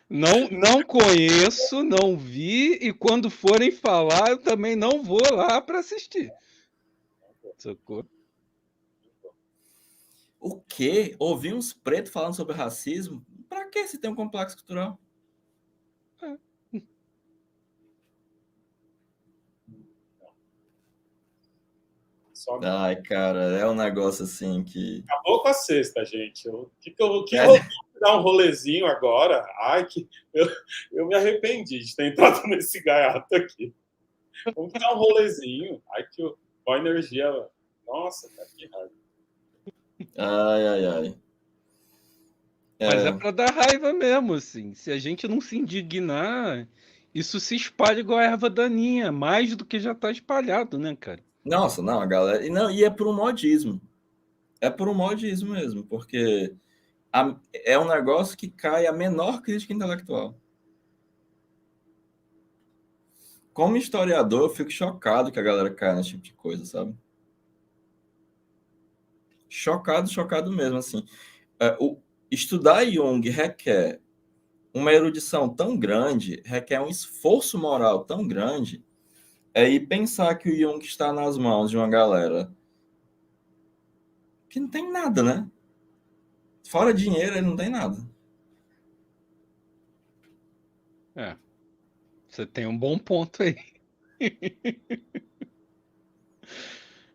Não conheço, não vi, e quando forem falar, eu também não vou lá para assistir. Socorro. O quê? Ouvir uns pretos falando sobre racismo? Pra que se tem um complexo cultural? Ai, cara, é um negócio assim que... Acabou com a sexta, gente. Dar um rolezinho agora? Ai, que eu me arrependi de ter entrado nesse gaiato aqui. Vamos dar um rolezinho. Ai, que boa energia. Nossa, cara, que raiva. Ai. Mas é para dar raiva mesmo, assim. Se a gente não se indignar, isso se espalha igual a erva daninha, mais do que já tá espalhado, né, cara? Nossa, não, a galera... E é por um modismo. É por um modismo mesmo, porque é um negócio que cai a menor crítica intelectual. Como historiador, eu fico chocado que a galera cai nesse tipo de coisa, sabe? Chocado mesmo, assim. Estudar Jung requer uma erudição tão grande, requer um esforço moral tão grande, e pensar que o Jung está nas mãos de uma galera que não tem nada, né? Fora dinheiro, ele não tem nada. Você tem um bom ponto aí.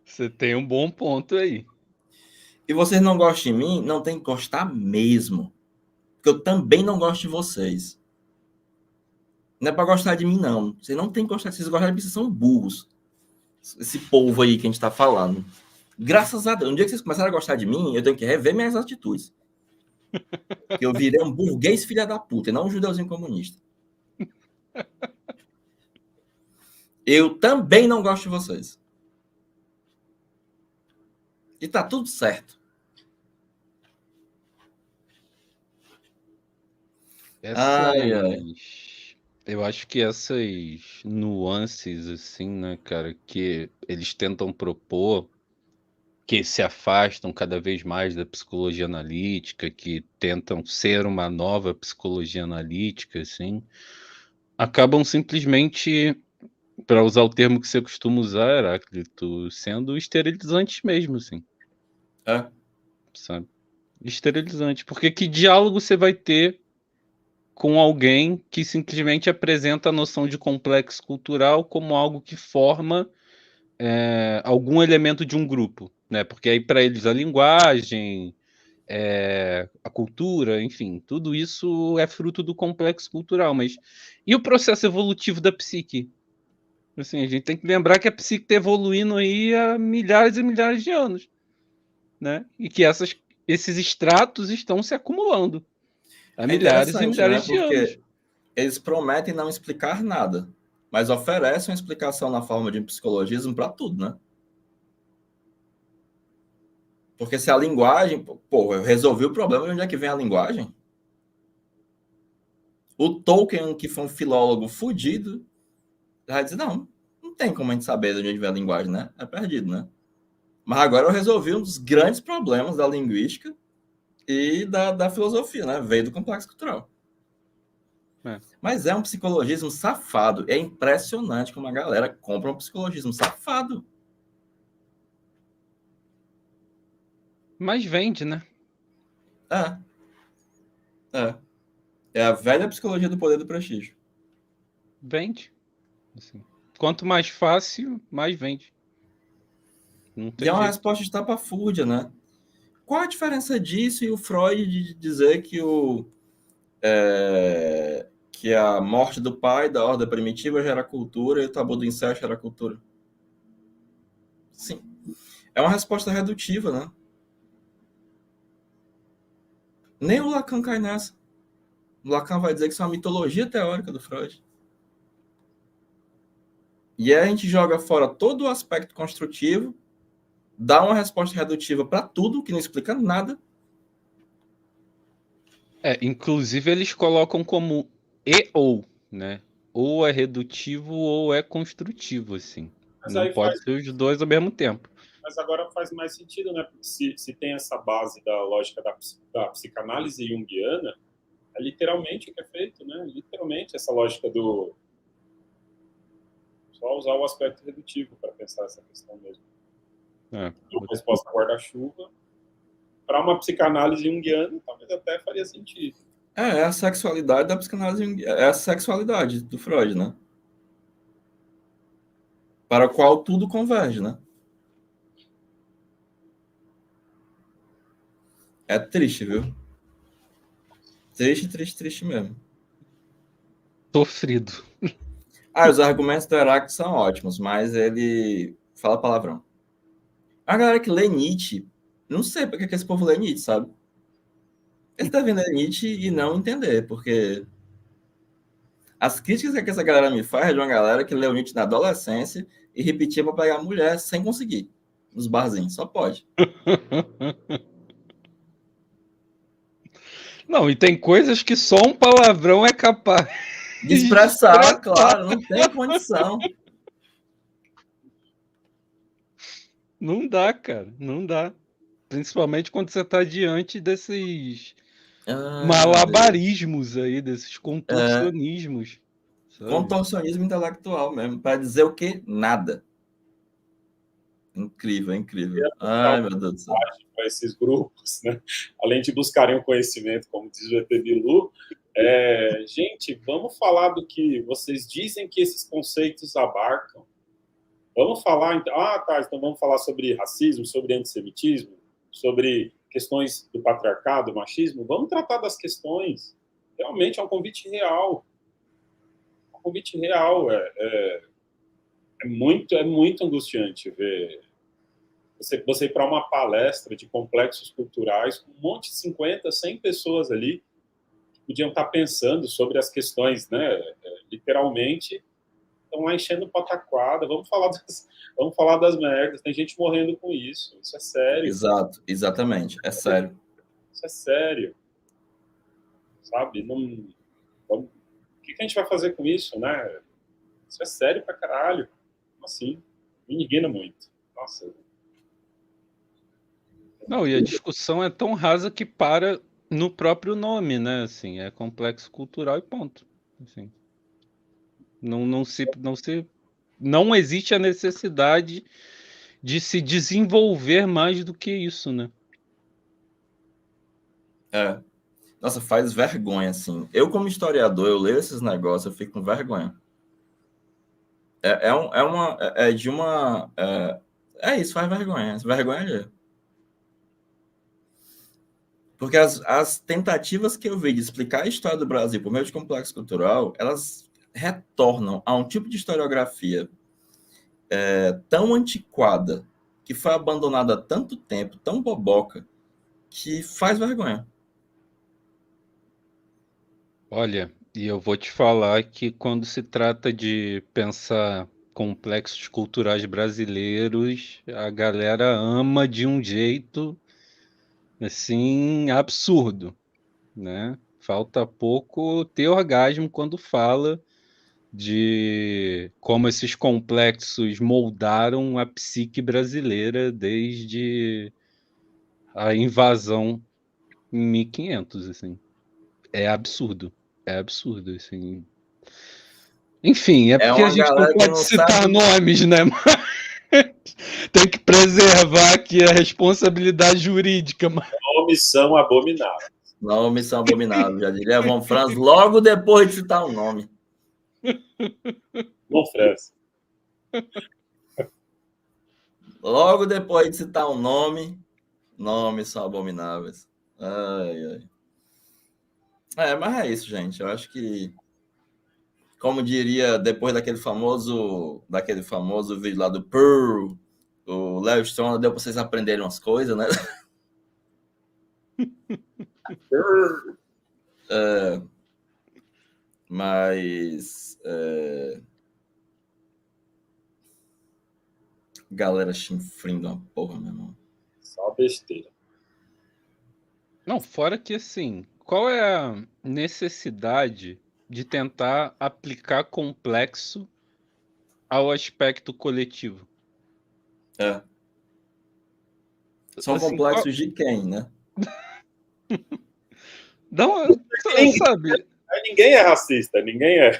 Você tem um bom ponto aí. E vocês não gostam de mim, não tem que gostar mesmo. Porque eu também não gosto de vocês. Não é pra gostar de mim, não. Vocês não tem que gostar. Vocês gostam de mim, vocês são burros. Esse povo aí que a gente tá falando. Graças a Deus. No dia que vocês começarem a gostar de mim, eu tenho que rever minhas atitudes. Porque eu virei um burguês filha da puta, e não um judeuzinho comunista. Eu também não gosto de vocês. E tá tudo certo. Eu acho que essas nuances, assim, né, cara, que eles tentam propor, que se afastam cada vez mais da psicologia analítica, que tentam ser uma nova psicologia analítica, assim, acabam simplesmente, para usar o termo que você costuma usar, Heráclito, sendo esterilizantes mesmo, assim. Sabe? Esterilizante. Porque que diálogo você vai ter com alguém que simplesmente apresenta a noção de complexo cultural como algo que forma algum elemento de um grupo, né? Porque aí para eles a linguagem, a cultura, enfim, tudo isso é fruto do complexo cultural. Mas e o processo evolutivo da psique? Assim, a gente tem que lembrar que a psique está evoluindo aí há milhares e milhares de anos, né? E que esses estratos estão se acumulando há milhares e milhares de anos. Eles prometem não explicar nada, mas oferecem uma explicação na forma de psicologismo para tudo, né? Porque se a linguagem... Pô, eu resolvi o problema de onde é que vem a linguagem. O Tolkien, que foi um filólogo fudido, vai dizer, não tem como a gente saber de onde vem a linguagem, né? É perdido, né? Mas agora eu resolvi um dos grandes problemas da linguística e da filosofia, né? Veio do complexo cultural. Mas é um psicologismo safado. É impressionante como a galera compra um psicologismo safado. Mas vende, né? É a velha psicologia do poder do prestígio. Vende. Assim, quanto mais fácil, mais vende. E é uma resposta estapafúrdia, né? Qual a diferença disso e o Freud de dizer que que a morte do pai da ordem primitiva gera cultura e o tabu do incesto gera cultura? Sim. É uma resposta redutiva, né? Nem o Lacan cai nessa. O Lacan vai dizer que isso é uma mitologia teórica do Freud. E aí a gente joga fora todo o aspecto construtivo, dá uma resposta redutiva para tudo, que não explica nada. Inclusive eles colocam como e ou, né? Ou é redutivo ou é construtivo, assim. Mas Não aí pode ser os dois ao mesmo tempo. Mas agora faz mais sentido, né? Porque se tem essa base da lógica da psicanálise junguiana, é literalmente o que é feito, né? Literalmente essa lógica do... Só usar o aspecto redutivo para pensar essa questão mesmo. Uma resposta guarda-chuva. Para uma psicanálise junguiana, talvez até faria sentido. É a sexualidade da psicanálise, é a sexualidade do Freud, né? Para a qual tudo converge, né? É triste, viu? Triste, triste, triste mesmo. Sofrido. Os argumentos do Heráclito são ótimos, mas ele fala palavrão. A galera que lê Nietzsche, não sei porque que esse povo lê Nietzsche, sabe? Eles devem ler Nietzsche e não entender, porque as críticas que essa galera me faz é de uma galera que leu Nietzsche na adolescência e repetia para pegar mulher sem conseguir, nos barzinhos, só pode. Não, e tem coisas que só um palavrão é capaz de expressar, claro, não tem condição. Não dá, cara, não dá. Principalmente quando você está diante desses malabarismos aí, desses contorcionismos. Contorcionismo intelectual mesmo, para dizer o quê? Nada. Incrível, incrível. Ai, meu Deus do céu. Para esses grupos, né? Além de buscarem o conhecimento, como diz o ET Bilu, gente, vamos falar do que vocês dizem que esses conceitos abarcam. Vamos falar, então vamos falar sobre racismo, sobre antissemitismo, sobre questões do patriarcado, do machismo. Vamos tratar das questões. Realmente é um convite real. Um convite real. É muito angustiante ver você ir para uma palestra de complexos culturais com um monte de 50, 100 pessoas ali que podiam estar pensando sobre as questões, né? Literalmente estão lá enchendo pataquada. Vamos falar das merdas. Tem gente morrendo com isso. Isso é sério. Exato, exatamente. É sério. Isso é sério. Sabe? O que a gente vai fazer com isso, né? Isso é sério pra caralho. Como assim? Me indigna muito. Nossa. Não, e a discussão é tão rasa que para no próprio nome, né? Assim, é complexo cultural e ponto. Assim, não existe a necessidade de se desenvolver mais do que isso, né? Nossa, faz vergonha, assim. Eu, como historiador, eu leio esses negócios, eu fico com vergonha. Isso, faz vergonha. Vergonha ali. Porque as tentativas que eu vi de explicar a história do Brasil por meio de complexo cultural, elas retornam a um tipo de historiografia tão antiquada, que foi abandonada há tanto tempo, tão boboca, que faz vergonha. Olha, e eu vou te falar que quando se trata de pensar complexos culturais brasileiros, a galera ama de um jeito assim absurdo, né? Falta pouco ter orgasmo quando fala de como esses complexos moldaram a psique brasileira desde a invasão em 1500, assim. É absurdo, assim. Enfim, é porque a uma gente não galera que pode não citar sabe. nomes, né? Tem que preservar aqui a responsabilidade jurídica. Nomes são abomináveis. Nomes são abomináveis, já diria Von Franz, logo depois de citar o nome. Von Franz. Logo depois de citar o nome, nomes são abomináveis. Ai, ai. Mas é isso, gente. Eu acho que, como diria, depois daquele famoso vídeo lá do Pearl, o Léo Stronda deu para vocês aprenderem umas coisas, né? Mas galera chinfrindo uma porra, meu irmão. Só besteira. Não, fora que assim, qual é a necessidade de tentar aplicar complexo ao aspecto coletivo? São Assim, complexos de quem, né? dá uma, sabe? Aí ninguém é racista, ninguém é.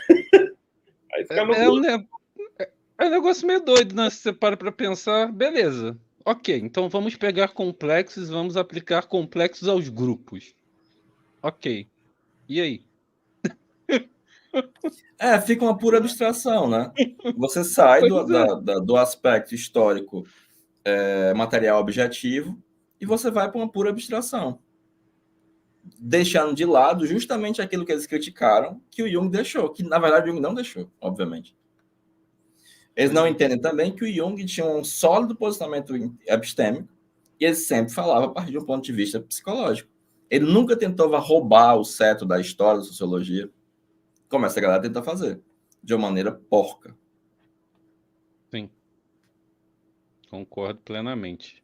Aí fica no É um negócio meio doido, né? Se você para pra pensar, beleza. Ok, então vamos pegar complexos, vamos aplicar complexos aos grupos. Ok. E aí? Fica uma pura abstração, né? Você sai do aspecto histórico material objetivo e você vai para uma pura abstração. Deixando de lado justamente aquilo que eles criticaram, que o Jung deixou, que na verdade o Jung não deixou, obviamente. Eles não entendem também que o Jung tinha um sólido posicionamento epistêmico e ele sempre falava a partir de um ponto de vista psicológico. Ele nunca tentou roubar o cetro da história, da sociologia, como essa galera tenta fazer, de uma maneira porca. Sim. Concordo plenamente.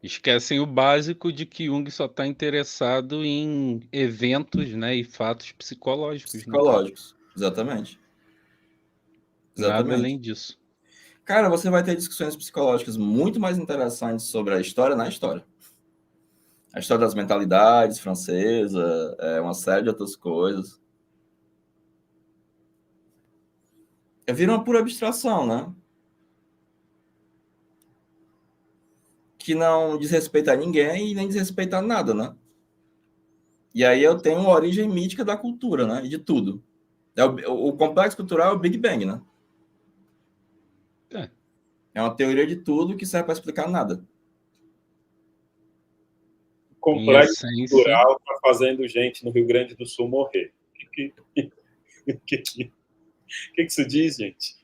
Esquecem o básico de que Jung só está interessado em eventos, né, e fatos psicológicos. Psicológicos, né? Exatamente. Nada além disso. Cara, você vai ter discussões psicológicas muito mais interessantes sobre a história na história. A história das mentalidades francesa, uma série de outras coisas. Vira uma pura abstração, né? Que não desrespeita a ninguém e nem desrespeita a nada, né? E aí eu tenho uma origem mítica da cultura, né? E de tudo. O complexo cultural é o Big Bang, né? É uma teoria de tudo que serve para explicar nada. O complexo cultural está fazendo gente no Rio Grande do Sul morrer. O que isso diz, gente?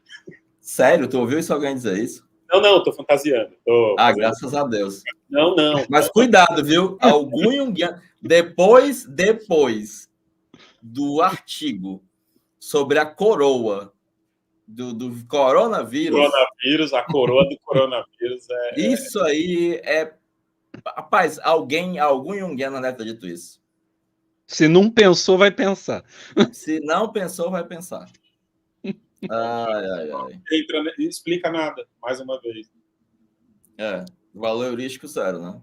Sério? Tu ouviu isso alguém dizer isso? Não, tô fantasiando. Graças a Deus. Não. Mas cuidado, viu? Algum junguiano... Depois do artigo sobre a coroa do coronavírus... A coroa do coronavírus Isso aí é... Rapaz, algum junguiano deve ter dito isso. Se não pensou, vai pensar. Se não pensou, vai pensar. Ai. Explica nada, mais uma vez. Valor heurístico zero, né?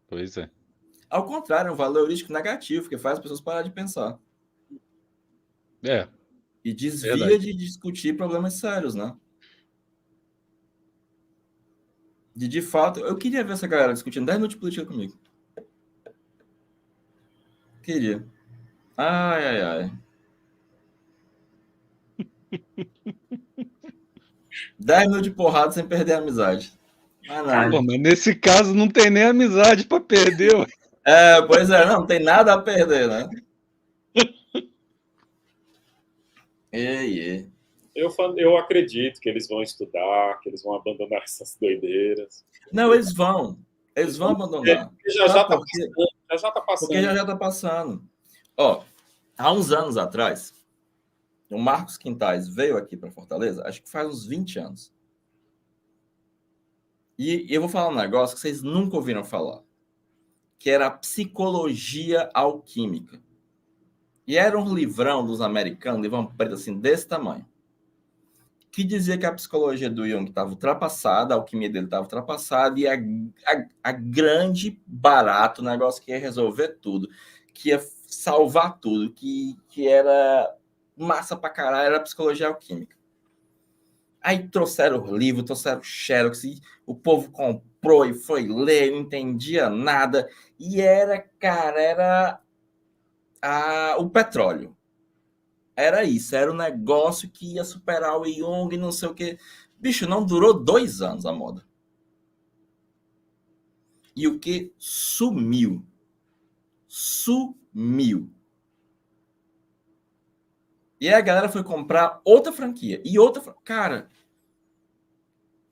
Pois é. Ao contrário, é um valor heurístico negativo, que faz as pessoas parar de pensar. E desvia de discutir problemas sérios, né? De fato, eu queria ver essa galera discutindo 10 minutos de política comigo. Queria. Ai. 10 minutos de porrada sem perder a amizade. Pô, mas nesse caso não tem nem amizade para perder. Pois é, não tem nada a perder, né? Eu acredito que eles vão estudar, que eles vão abandonar essas doideiras. Não, eles vão abandonar. Já está passando. Porque já está passando. Há uns anos atrás, o Marcos Quintais veio aqui para Fortaleza, acho que faz uns 20 anos. E eu vou falar um negócio que vocês nunca ouviram falar, que era a psicologia alquímica. E era um livrão dos americanos, livrão preto assim, desse tamanho, que dizia que a psicologia do Jung estava ultrapassada, a alquimia dele estava ultrapassada, e a grande barato, o negócio que ia resolver tudo, que ia salvar tudo, que era massa pra caralho, era a psicologia alquímica. Aí trouxeram o livro, trouxeram o Xerox, e o povo comprou e foi ler, não entendia nada, e era o petróleo. Era isso, era um negócio que ia superar o Jung, não sei o quê. Bicho, não durou 2 anos a moda. E o que? Sumiu. E aí a galera foi comprar outra franquia. E outra... Cara,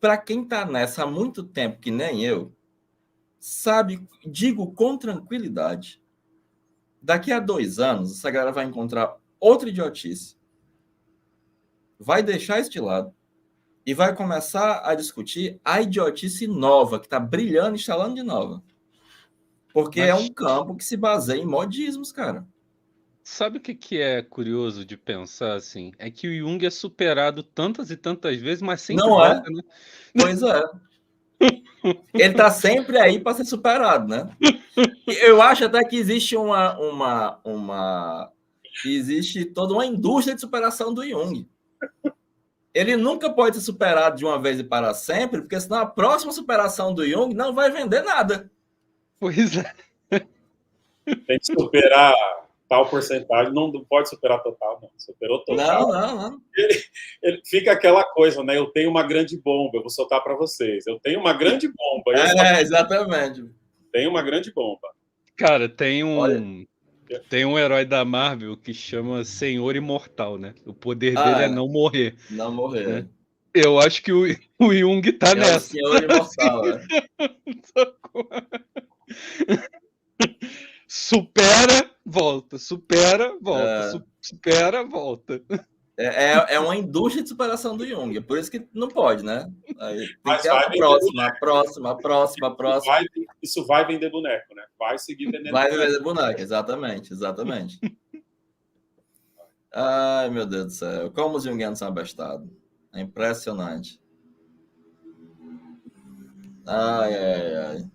pra quem tá nessa há muito tempo, que nem eu, sabe, digo com tranquilidade, daqui a 2 anos, essa galera vai encontrar outra idiotice, vai deixar isso de lado e vai começar a discutir a idiotice nova, que está brilhando, instalando de nova. Porque é um campo que se baseia em modismos, cara. Sabe o que é curioso de pensar, assim? É que o Jung é superado tantas e tantas vezes, mas sempre Não é? volta, né? Pois é. Ele tá sempre aí para ser superado, né? Eu acho até que existe existe toda uma indústria de superação do Jung. Ele nunca pode ser superado de uma vez e para sempre, porque senão a próxima superação do Jung não vai vender nada. Pois é. Tem que superar tal porcentagem, não pode superar total, não. Superou total. Não. Ele fica aquela coisa, né? Eu tenho uma grande bomba, eu vou soltar para vocês. Eu tenho uma grande bomba. Exatamente. Tenho uma grande bomba. Cara, tem um herói da Marvel que chama Senhor Imortal, né? O poder dele é não morrer. Não morrer. Né? Eu acho que o Jung tá nessa. É o Senhor Imortal, né? Supera, volta. Supera, volta. Supera, volta. É uma indústria de superação do Jung. É por isso que não pode, né? Aí tem que ter a próxima. Isso vai vender boneco, né? Vai seguir vendendo boneco. Vai vender boneco, exatamente. Ai, meu Deus do céu. Como os junguianos são abestados. É impressionante. Ai.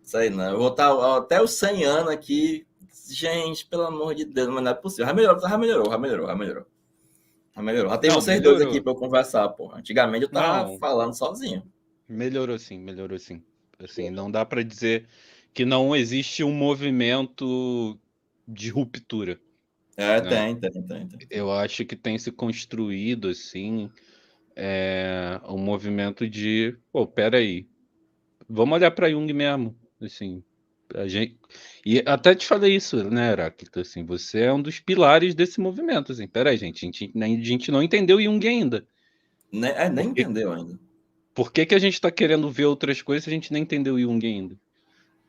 Sei não. Eu vou estar até os 100 anos aqui. Gente, pelo amor de Deus, mas não é possível. Já melhorou. Já tem vocês dois aqui para eu conversar, pô. Antigamente eu tava falando sozinho. Melhorou sim. Assim, não dá para dizer que não existe um movimento de ruptura. Né? Tem. Eu acho que tem se construído, assim, um movimento de... Pô, peraí. Vamos olhar para Jung mesmo, assim... E até te falei isso, né, Heráclito? Assim, você é um dos pilares desse movimento. Assim, peraí, gente, a gente não entendeu Jung ainda. Nem entendeu ainda. Por que a gente está querendo ver outras coisas se a gente nem entendeu Jung ainda?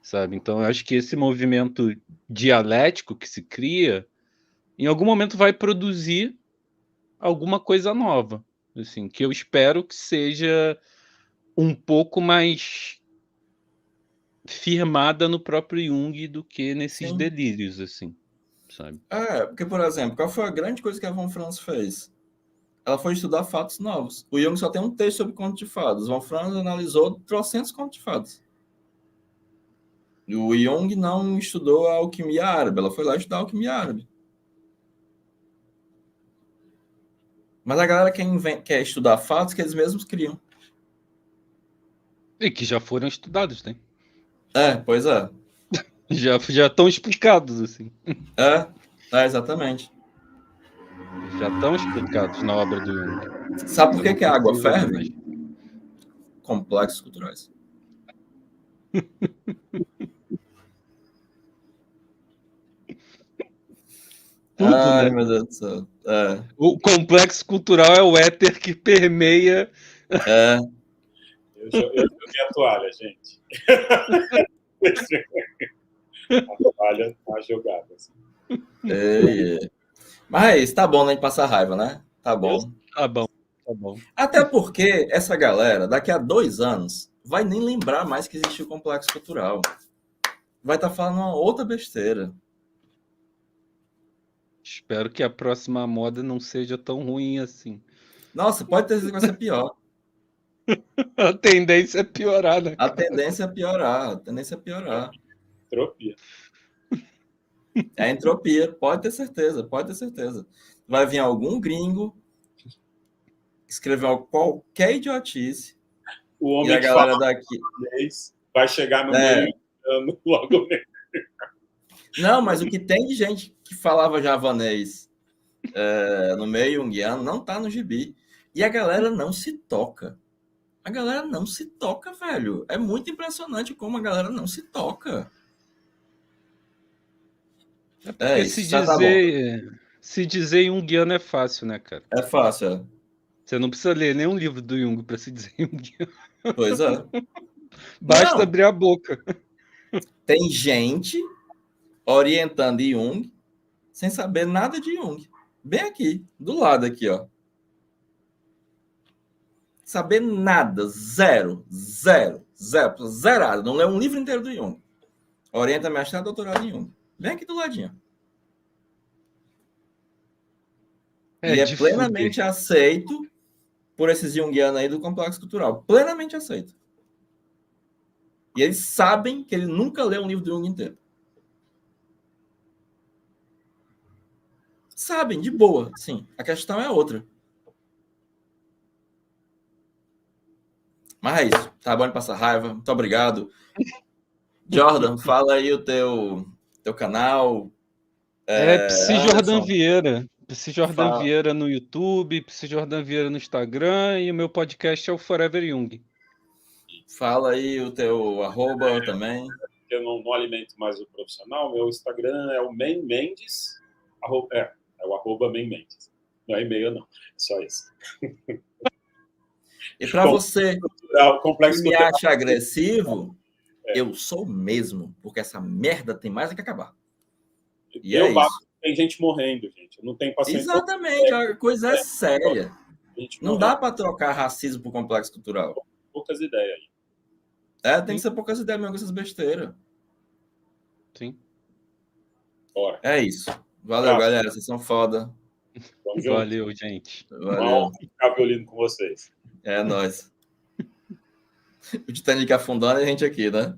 Sabe? Então, eu acho que esse movimento dialético que se cria, em algum momento vai produzir alguma coisa nova. Assim, que eu espero que seja um pouco mais firmada no próprio Jung do que nesses delírios, assim, sabe? Porque, por exemplo, qual foi a grande coisa que a Von Franz fez? Ela foi estudar fatos novos. O Jung só tem um texto sobre conto de fadas. Von Franz analisou 300 contos de fadas. O Jung não estudou a alquimia árabe. Ela foi lá estudar a alquimia árabe. Mas a galera quer estudar fatos que eles mesmos criam. E que já foram estudados, né? Pois é. Já estão explicados, assim. Exatamente. Já estão explicados na obra do Jung. Sabe por que a água ferve? Complexos culturais. Tudo, ai, né? Meu Deus do céu. O complexo cultural é o éter que permeia. Eu joguei a toalha, gente. A toalha tá jogada. Assim. Mas tá bom, né? De passar raiva, né? Tá bom. Tá bom. Até porque essa galera, daqui a 2 anos, vai nem lembrar mais que existe o complexo cultural. Vai estar falando uma outra besteira. Espero que a próxima moda não seja tão ruim assim. Nossa, pode ter certeza que vai ser pior. A tendência é piorar, né? A tendência é piorar. Entropia. É entropia, pode ter certeza. Vai vir algum gringo escrever qualquer idiotice. O homem e a galera daqui vai chegar no meio logo mesmo. Não, mas o que tem de gente que falava javanês no meio junguiano não tá no gibi. E a galera não se toca. Velho. É muito impressionante como a galera não se toca. Se dizer junguiano é fácil, né, cara? É fácil, Você não precisa ler nenhum livro do Jung para se dizer junguiano. Pois é. Basta Não. abrir a boca. Tem gente orientando Jung sem saber nada de Jung. Bem aqui, do lado aqui, ó. Saber nada, zero, zerado. Não lê um livro inteiro do Jung. Orienta mestrado, doutorado em Jung. Bem aqui do ladinho. E é plenamente aceito por esses junguianos aí do complexo cultural. Plenamente aceito. E eles sabem que ele nunca leu um livro do Jung inteiro. Sabem, de boa, sim. A questão é outra. Mas é isso. Tá bom de passar raiva. Muito obrigado. Jordan, fala aí o teu canal. Psi Jordan Anderson, Vieira. Psi Jordan Vieira no YouTube, Psi Jordan Vieira no Instagram e o meu podcast é o Forever Jung. Fala aí o teu arroba também. Eu não alimento mais o profissional. Meu Instagram é o Men Mendes. É o arroba Men Mendes. Não é e-mail, não. É só isso. E para você que me acha agressivo, eu sou mesmo, porque essa merda tem mais que acabar. E é isso. Tem gente morrendo, gente. Eu não tenho paciência. Exatamente, a coisa é séria. Não dá para trocar racismo por complexo cultural. Poucas ideias aí. Tem que ser poucas ideias mesmo com essas besteiras. Sim. Bora. É isso. Valeu, galera. Vocês são foda. Valeu, gente. Valeu. Ficar violino com vocês. É nóis. O Titanic afundando e a gente aqui, né?